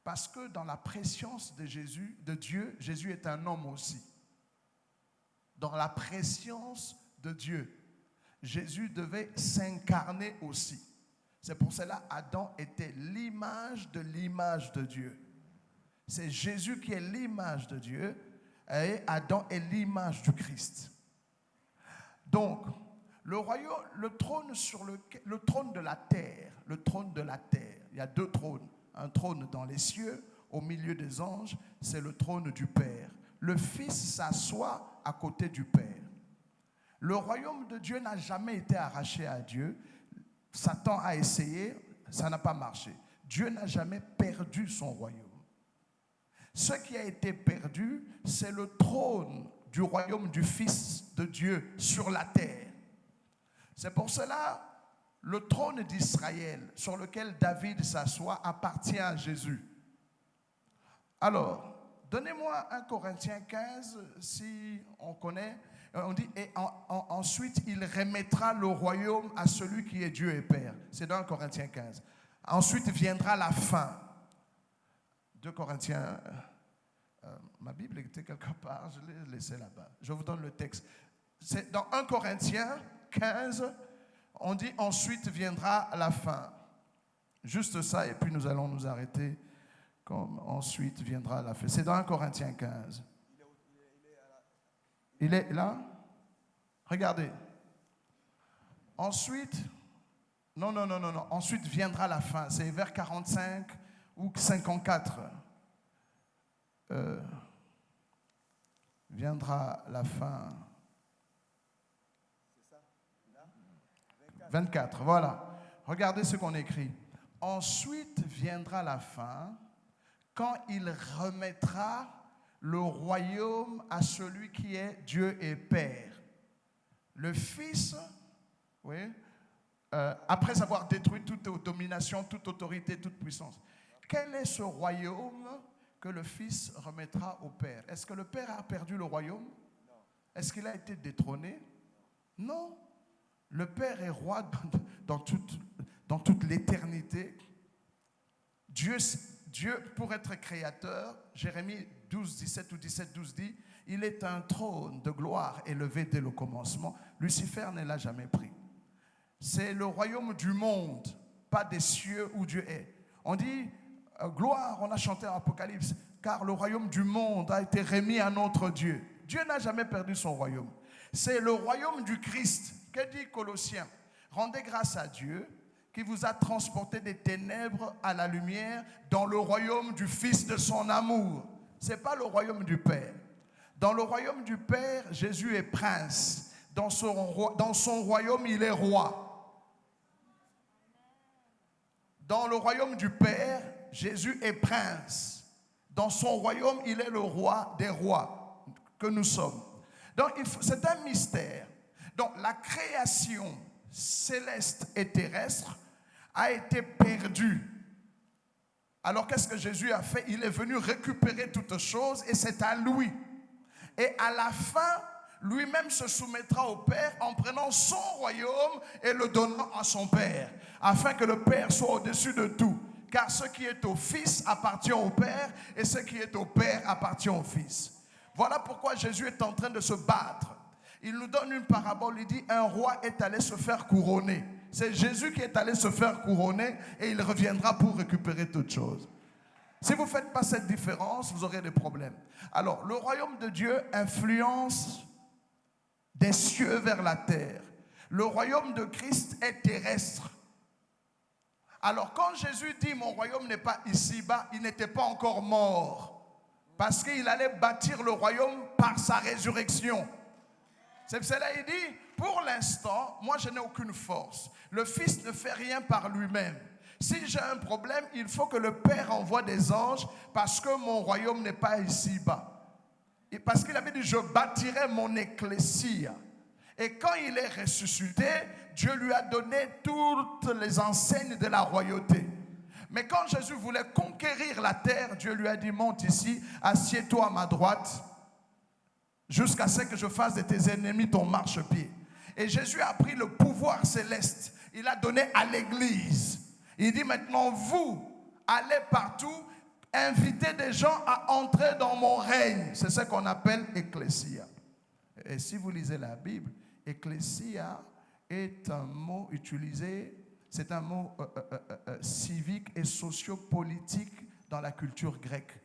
Speaker 1: Parce que dans la préscience de Jésus, de Dieu, Jésus est un homme aussi. Dans la préscience de Dieu, Jésus devait s'incarner aussi. C'est pour cela Adam était l'image de Dieu. C'est Jésus qui est l'image de Dieu et Adam est l'image du Christ. Donc, le trône de la terre, il y a 2 trônes. Un trône dans les cieux, au milieu des anges, c'est le trône du Père. Le Fils s'assoit à côté du Père. Le royaume de Dieu n'a jamais été arraché à Dieu. Satan a essayé, ça n'a pas marché. Dieu n'a jamais perdu son royaume. Ce qui a été perdu, c'est le trône du royaume du Fils de Dieu sur la terre. C'est pour cela le trône d'Israël sur lequel David s'assoit appartient à Jésus. Alors, donnez-moi 1 Corinthiens 15, si on connaît. On dit, et ensuite il remettra le royaume à celui qui est Dieu et Père. C'est dans 1 Corinthiens 15. Ensuite viendra la fin. 2 Corinthiens, ma Bible était quelque part, je l'ai laissée là-bas. Je vous donne le texte. C'est dans 1 Corinthiens 15, on dit ensuite viendra la fin. Juste ça, et puis nous allons nous arrêter. Comme ensuite viendra la fin. C'est dans 1 Corinthiens 15. Il est là? Regardez. Ensuite, non. Ensuite viendra la fin. C'est vers 45 ou 54. Viendra la fin. 24, voilà. Regardez ce qu'on écrit. Ensuite viendra la fin, quand il remettra le royaume à celui qui est Dieu et Père. Le Fils, oui, après avoir détruit toute domination, toute autorité, toute puissance. Quel est ce royaume que le Fils remettra au Père? Est-ce que le Père a perdu le royaume? Non. Est-ce qu'il a été détrôné? Non. Le Père est roi dans toute l'éternité. Dieu, pour être créateur, Jérémie 12, 17 ou 17, 12 dit, il est un trône de gloire élevé dès le commencement. Lucifer ne l'a jamais pris. C'est le royaume du monde, pas des cieux où Dieu est. On dit, gloire, on a chanté en Apocalypse, car le royaume du monde a été remis à notre Dieu. Dieu n'a jamais perdu son royaume. C'est le royaume du Christ. Que dit Colossiens? Rendez grâce à Dieu qui vous a transporté des ténèbres à la lumière dans le royaume du Fils de son amour. Ce n'est pas le royaume du Père. Dans le royaume du Père, Jésus est prince. Dans son royaume, il est roi. Dans le royaume du Père, Jésus est prince. Dans son royaume, il est le roi des rois que nous sommes. Donc, c'est un mystère. Donc, la création céleste et terrestre a été perdue. Alors, qu'est-ce que Jésus a fait? Il est venu récupérer toutes choses et c'est à lui. Et à la fin, lui-même se soumettra au Père en prenant son royaume et le donnant à son Père, afin que le Père soit au-dessus de tout. Car ce qui est au Fils appartient au Père et ce qui est au Père appartient au Fils. Voilà pourquoi Jésus est en train de se battre. Il nous donne une parabole, il dit un roi est allé se faire couronner. C'est Jésus qui est allé se faire couronner et il reviendra pour récupérer toutes choses. Si vous ne faites pas cette différence, vous aurez des problèmes. Alors, le royaume de Dieu influence des cieux vers la terre. Le royaume de Christ est terrestre. Alors, quand Jésus dit « mon royaume n'est pas ici-bas », il n'était pas encore mort. Parce qu'il allait bâtir le royaume par sa résurrection. C'est pour cela qu'il dit « pour l'instant, moi je n'ai aucune force. Le Fils ne fait rien par lui-même. Si j'ai un problème, il faut que le Père envoie des anges parce que mon royaume n'est pas ici-bas. » Et parce qu'il avait dit « je bâtirai mon ecclésia ». Et quand il est ressuscité, Dieu lui a donné toutes les enseignes de la royauté. Mais quand Jésus voulait conquérir la terre, Dieu lui a dit « monte ici, assieds-toi à ma droite, jusqu'à ce que je fasse de tes ennemis ton marchepied. » Et Jésus a pris le pouvoir céleste. Il a donné à l'Église. Il dit maintenant, vous, allez partout, invitez des gens à entrer dans mon règne. C'est ce qu'on appelle ecclésia. Et si vous lisez la Bible, ecclésia est un mot utilisé, c'est un mot civique et sociopolitique dans la culture grecque.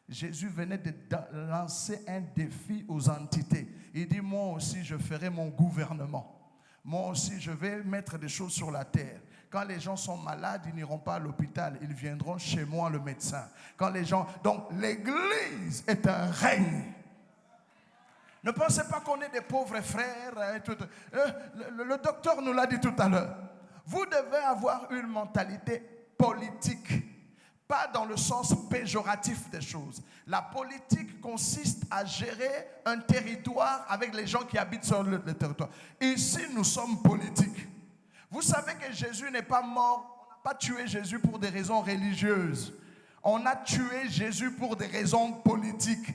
Speaker 1: Jésus venait de lancer un défi aux entités. Il dit, moi aussi je ferai mon gouvernement. Moi aussi je vais mettre des choses sur la terre. Quand les gens sont malades, ils n'iront pas à l'hôpital. Ils viendront chez moi, le médecin. Quand les gens... Donc l'Église est un règne. Ne pensez pas qu'on est des pauvres frères. Le docteur nous l'a dit tout à l'heure. Vous devez avoir une mentalité politique. Pas dans le sens péjoratif des choses. La politique consiste à gérer un territoire avec les gens qui habitent sur le territoire. Ici, nous sommes politiques. Vous savez que Jésus n'est pas mort. On n'a pas tué Jésus pour des raisons religieuses. On a tué Jésus pour des raisons politiques.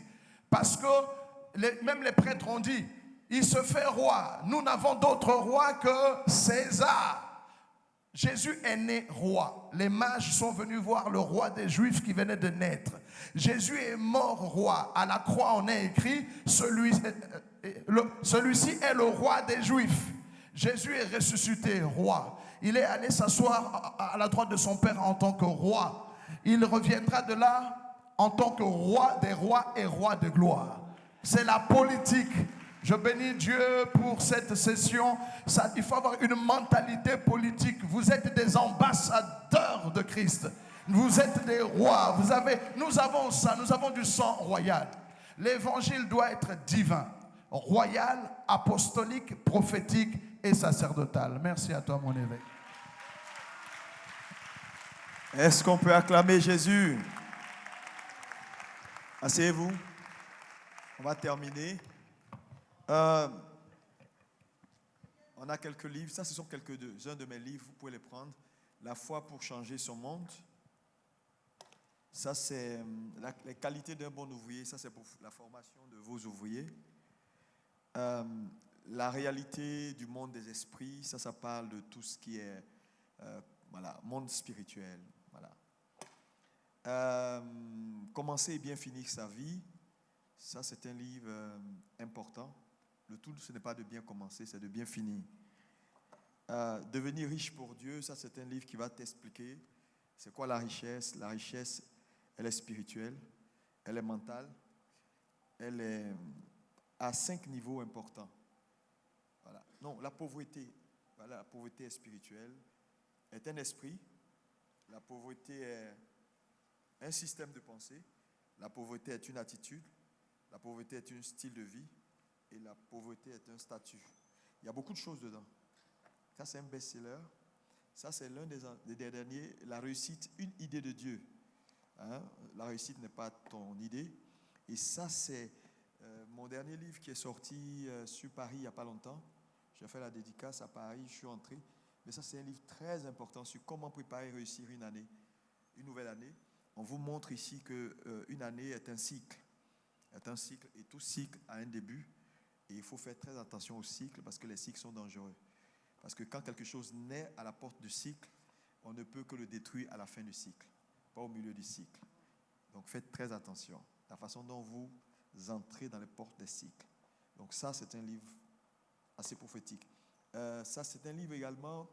Speaker 1: Parce que même les prêtres ont dit, il se fait roi. Nous n'avons d'autre roi que César. Jésus est né roi. Les mages sont venus voir le roi des Juifs qui venait de naître. Jésus est mort roi. À la croix, on a écrit, celui-ci est le roi des Juifs. Jésus est ressuscité roi. Il est allé s'asseoir à la droite de son Père en tant que roi. Il reviendra de là en tant que roi des rois et roi de gloire. C'est la politique. Je bénis Dieu pour cette session. Il faut avoir une mentalité politique. Vous êtes des ambassadeurs de Christ. Vous êtes des rois. Nous avons ça. Nous avons du sang royal. L'évangile doit être divin, royal, apostolique, prophétique et sacerdotal. Merci à toi, mon évêque.
Speaker 4: Est-ce qu'on peut acclamer Jésus? Asseyez-vous. On va terminer. On a quelques livres. Ça, ce sont quelques-uns de mes livres. Vous pouvez les prendre. La foi pour changer son monde. Ça, c'est les qualités d'un bon ouvrier. Ça, c'est pour la formation de vos ouvriers. La réalité du monde des esprits. Ça parle de tout ce qui est monde spirituel. Voilà. Commencer et bien finir sa vie. Ça, c'est un livre important. Le tout, ce n'est pas de bien commencer, c'est de bien finir. Devenir riche pour Dieu, ça, c'est un livre qui va t'expliquer c'est quoi la richesse. La richesse, elle est spirituelle, elle est mentale, elle est à 5 niveaux importants. Voilà. Non, la pauvreté. Voilà, la pauvreté est spirituelle, est un esprit. La pauvreté est un système de pensée. La pauvreté est une attitude. La pauvreté est un style de vie. Et la pauvreté est un statut. Il y a beaucoup de choses dedans. Ça, c'est un best-seller. Ça, c'est l'un des derniers. La réussite, une idée de Dieu. Hein? La réussite n'est pas ton idée. Et ça, c'est mon dernier livre qui est sorti sur Paris il n'y a pas longtemps. J'ai fait la dédicace à Paris, je suis entré. Mais ça, c'est un livre très important sur comment préparer et réussir une année, une nouvelle année. On vous montre ici qu'une année est un cycle. Est un cycle et tout cycle a un début. Et il faut faire très attention au cycle parce que les cycles sont dangereux. Parce que quand quelque chose naît à la porte du cycle, on ne peut que le détruire à la fin du cycle, pas au milieu du cycle. Donc faites très attention. La façon dont vous entrez dans les portes des cycles. Donc ça, c'est un livre assez prophétique. Ça, c'est un livre également,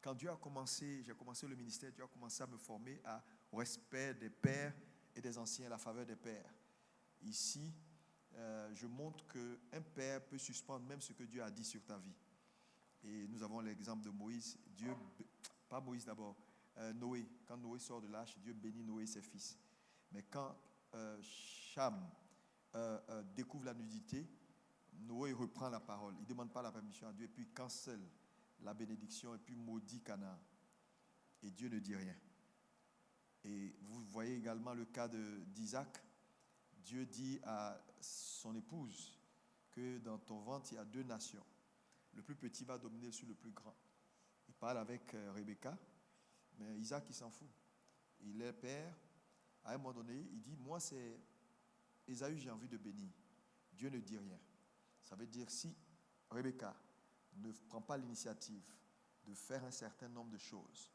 Speaker 4: quand Dieu a commencé, j'ai commencé le ministère, Dieu a commencé à me former au respect des pères et des anciens, à la faveur des pères. Ici, je montre qu'un père peut suspendre même ce que Dieu a dit sur ta vie. Et nous avons l'exemple de Moïse. Dieu, pas Moïse d'abord, Noé. Quand Noé sort de l'arche, Dieu bénit Noé et ses fils. Mais quand Cham découvre la nudité, Noé reprend la parole. Il ne demande pas la permission à Dieu et puis cancelle la bénédiction et puis maudit Canaan. Et Dieu ne dit rien. Et vous voyez également le cas d'Isaac. Dieu dit à son épouse que dans ton ventre, il y a 2 nations. Le plus petit va dominer sur le plus grand. Il parle avec Rebecca, mais Isaac, il s'en fout. Il est père. À un moment donné, il dit, moi, c'est Ésaü, j'ai envie de bénir. Dieu ne dit rien. Ça veut dire, si Rebecca ne prend pas l'initiative de faire un certain nombre de choses,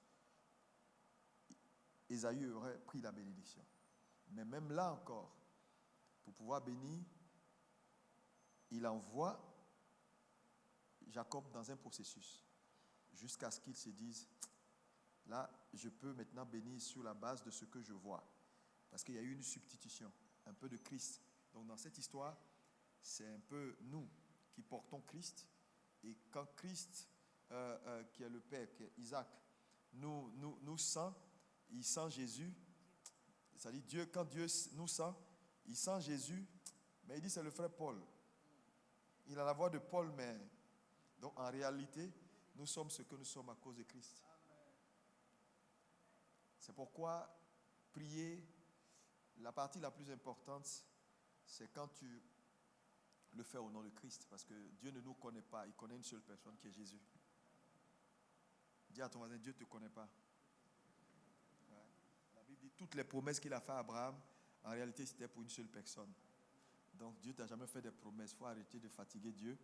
Speaker 4: Ésaü aurait pris la bénédiction. Mais même là encore, pour pouvoir bénir, il envoie Jacob dans un processus jusqu'à ce qu'il se dise, là, je peux maintenant bénir sur la base de ce que je vois. Parce qu'il y a eu une substitution, un peu de Christ. Donc dans cette histoire, c'est un peu nous qui portons Christ. Et quand Christ, qui est le Père, qui est Isaac, nous sent, il sent Jésus. C'est-à-dire Dieu, quand Dieu nous sent, il sent Jésus, mais il dit c'est le frère Paul. Il a la voix de Paul, mais donc en réalité, nous sommes ce que nous sommes à cause de Christ. C'est pourquoi prier, la partie la plus importante, c'est quand tu le fais au nom de Christ. Parce que Dieu ne nous connaît pas, il connaît une seule personne qui est Jésus. Dis à ton voisin, Dieu ne te connaît pas. Ouais. La Bible dit toutes les promesses qu'il a faites à Abraham, en réalité c'était pour une seule personne. Donc Dieu ne t'a jamais fait des promesses. Il faut arrêter de fatiguer Dieu.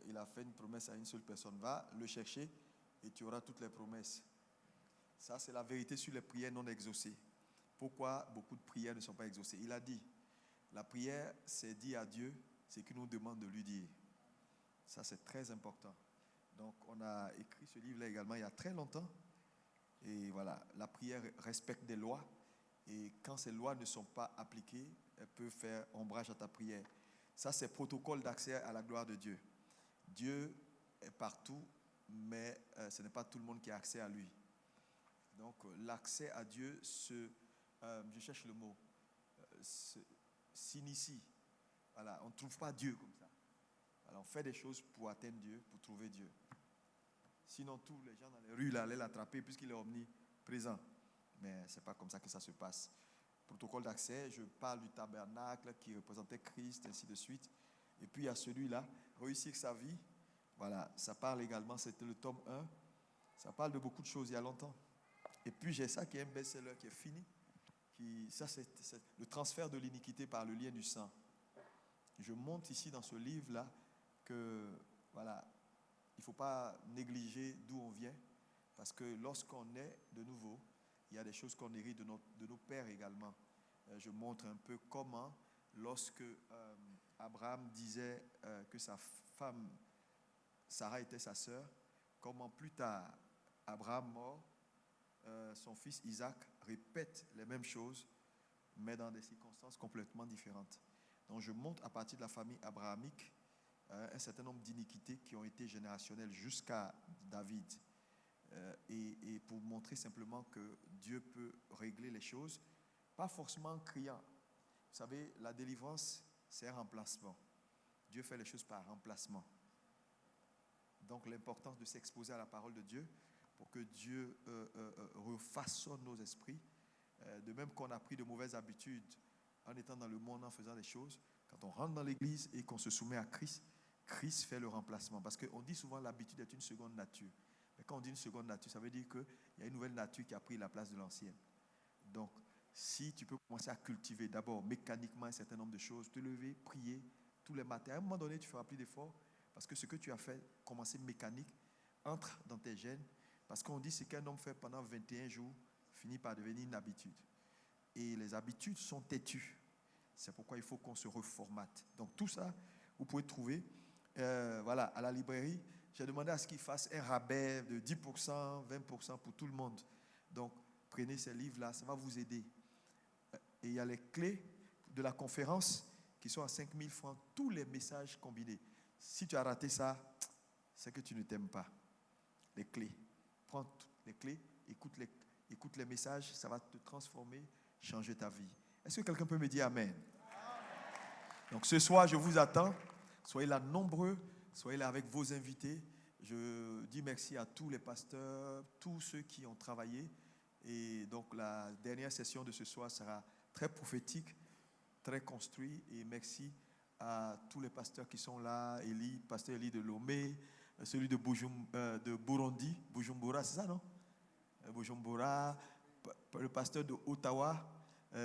Speaker 4: Il a fait une promesse à une seule personne. Va le chercher et tu auras toutes les promesses. Ça, c'est la vérité sur les prières non exaucées. Pourquoi beaucoup de prières ne sont pas exaucées? Il a dit, la prière, c'est dire à Dieu ce qu'il nous demande de lui dire. Ça, c'est très important. Donc, on a écrit ce livre-là également il y a très longtemps. Et voilà, la prière respecte des lois. Et quand ces lois ne sont pas appliquées, elles peuvent faire ombrage à ta prière. Ça, c'est protocole d'accès à la gloire de Dieu. Dieu est partout, mais ce n'est pas tout le monde qui a accès à lui. Donc, l'accès à Dieu je cherche le mot, s'initie. Voilà, on ne trouve pas Dieu comme ça. Voilà, on fait des choses pour atteindre Dieu, pour trouver Dieu. Sinon, tous les gens dans les rues là, allaient l'attraper puisqu'il est omniprésent. Mais ce n'est pas comme ça que ça se passe. Protocole d'accès, je parle du tabernacle qui représentait Christ, ainsi de suite. Et puis il y a celui-là, réussir sa vie. Voilà, ça parle également, c'était le tome 1. Ça parle de beaucoup de choses il y a longtemps. Et puis j'ai ça qui est un best-seller qui est fini. Ça, c'est le transfert de l'iniquité par le lien du sang. Je montre ici dans ce livre-là que, voilà, il ne faut pas négliger d'où on vient. Parce que lorsqu'on est de nouveau, il y a des choses qu'on hérite de nos pères également. Je montre un peu comment, lorsque Abraham disait que sa femme, Sarah était sa sœur, comment plus tard, Abraham mort, son fils Isaac répète les mêmes choses, mais dans des circonstances complètement différentes. Donc je montre à partir de la famille abrahamique un certain nombre d'iniquités qui ont été générationnelles jusqu'à David. Et pour montrer simplement que Dieu peut régler les choses, pas forcément en criant. Vous savez, la délivrance, c'est un remplacement. Dieu fait les choses par remplacement. Donc l'importance de s'exposer à la parole de Dieu pour que Dieu refaçonne nos esprits. De même qu'on a pris de mauvaises habitudes en étant dans le monde, en faisant des choses, quand on rentre dans l'église et qu'on se soumet à Christ, Christ fait le remplacement. Parce qu'on dit souvent l'habitude est une seconde nature. Mais quand on dit une seconde nature, ça veut dire qu'il y a une nouvelle nature qui a pris la place de l'ancienne. Donc, si tu peux commencer à cultiver d'abord mécaniquement un certain nombre de choses, te lever, prier tous les matins, à un moment donné, tu ne feras plus d'efforts parce que ce que tu as fait, commencer mécanique, entre dans tes gènes. Parce qu'on dit ce qu'un homme fait pendant 21 jours finit par devenir une habitude. Et les habitudes sont têtues. C'est pourquoi il faut qu'on se reformate. Donc tout ça, vous pouvez trouver voilà, à la librairie. J'ai demandé à ce qu'ils fassent un rabais de 10%, 20% pour tout le monde. Donc prenez ces livres-là, ça va vous aider. Et il y a les clés de la conférence qui sont à 5 000 francs, tous les messages combinés. Si tu as raté ça, c'est que tu ne t'aimes pas. Les clés. Prends toutes les clés, écoute les messages, ça va te transformer, changer ta vie. Est-ce que quelqu'un peut me dire Amen? Donc ce soir, je vous attends. Soyez là nombreux, soyez là avec vos invités. Je dis merci à tous les pasteurs, tous ceux qui ont travaillé. Et donc la dernière session de ce soir sera très prophétique, très construite. Et merci à tous les pasteurs qui sont là, pasteur Eli de Lomé, celui de Burundi, Bujumbura, c'est ça, non? Bujumbura, le pasteur de Ottawa,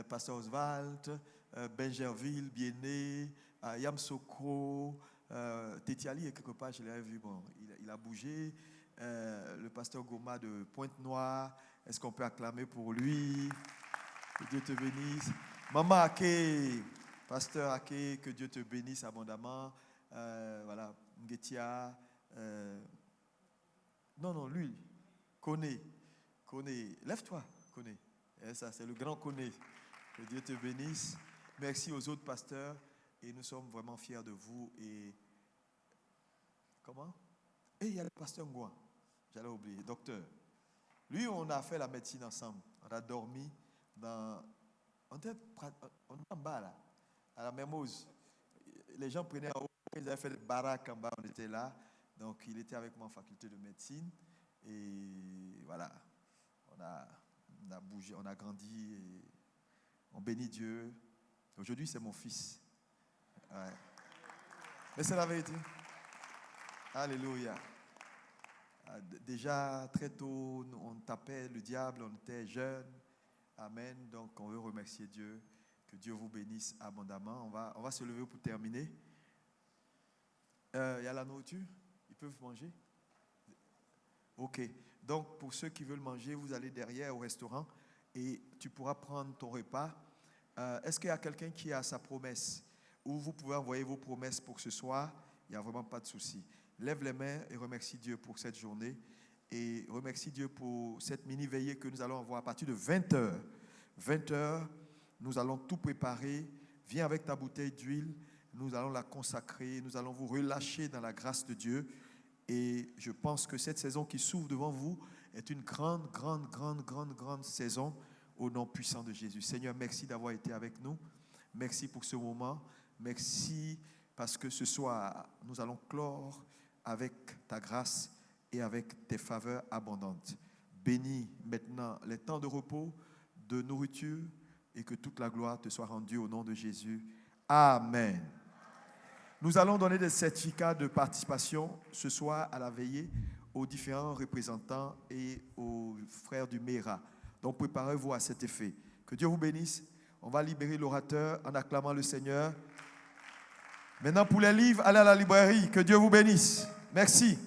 Speaker 4: pasteur Oswald, Benjerville, Bienné, Yamsokro, Tétiali est quelque part, je l'avais vu, bon, il a bougé. Le pasteur Goma de Pointe-Noire, est-ce qu'on peut acclamer pour lui? Que Dieu te bénisse. Maman Ake, pasteur Ake, que Dieu te bénisse abondamment. Voilà, Ngetia. Non, lui, Koné. Lève-toi, Koné. Et ça, c'est le grand Koné. Que Dieu te bénisse. Merci aux autres pasteurs. Et nous sommes vraiment fiers de vous. Et comment? Et il y a le pasteur Ngoua. J'allais oublier, docteur. Lui, on a fait la médecine ensemble. On a dormi dans... On était en bas, là, à la Mermoz. Les gens prenaient en haut, ils avaient fait le baraque en bas, on était là. Donc, il était avec moi en faculté de médecine. Et voilà, on a bougé, on a grandi. Et on bénit Dieu. Aujourd'hui, c'est mon fils. Ouais. Mais c'est la vérité. Alléluia. Déjà, très tôt, on tapait le diable, on était jeunes. Amen. Donc, on veut remercier Dieu. Que Dieu vous bénisse abondamment. On va se lever pour terminer. Il y a la nourriture? Ils peuvent manger? Ok. Donc, pour ceux qui veulent manger, vous allez derrière au restaurant et tu pourras prendre ton repas. Est-ce qu'il y a quelqu'un qui a sa promesse? Ou vous pouvez envoyer vos promesses pour ce soir? Il n'y a vraiment pas de souci. Lève les mains et remercie Dieu pour cette journée. Et remercie Dieu pour cette mini-veillée que nous allons avoir à partir de 20h. 20h, nous allons tout préparer. Viens avec ta bouteille d'huile. Nous allons la consacrer. Nous allons vous relâcher dans la grâce de Dieu. Et je pense que cette saison qui s'ouvre devant vous est une grande saison au nom puissant de Jésus. Seigneur, merci d'avoir été avec nous. Merci pour ce moment. Merci parce que ce soir, nous allons clore avec ta grâce et avec tes faveurs abondantes. Bénis maintenant les temps de repos, de nourriture et que toute la gloire te soit rendue au nom de Jésus. Amen. Nous allons donner des certificats de participation ce soir à la veillée aux différents représentants et aux frères du MERA. Donc préparez-vous à cet effet. Que Dieu vous bénisse. On va libérer l'orateur en acclamant le Seigneur. Maintenant pour les livres, allez à la librairie. Que Dieu vous bénisse. Merci.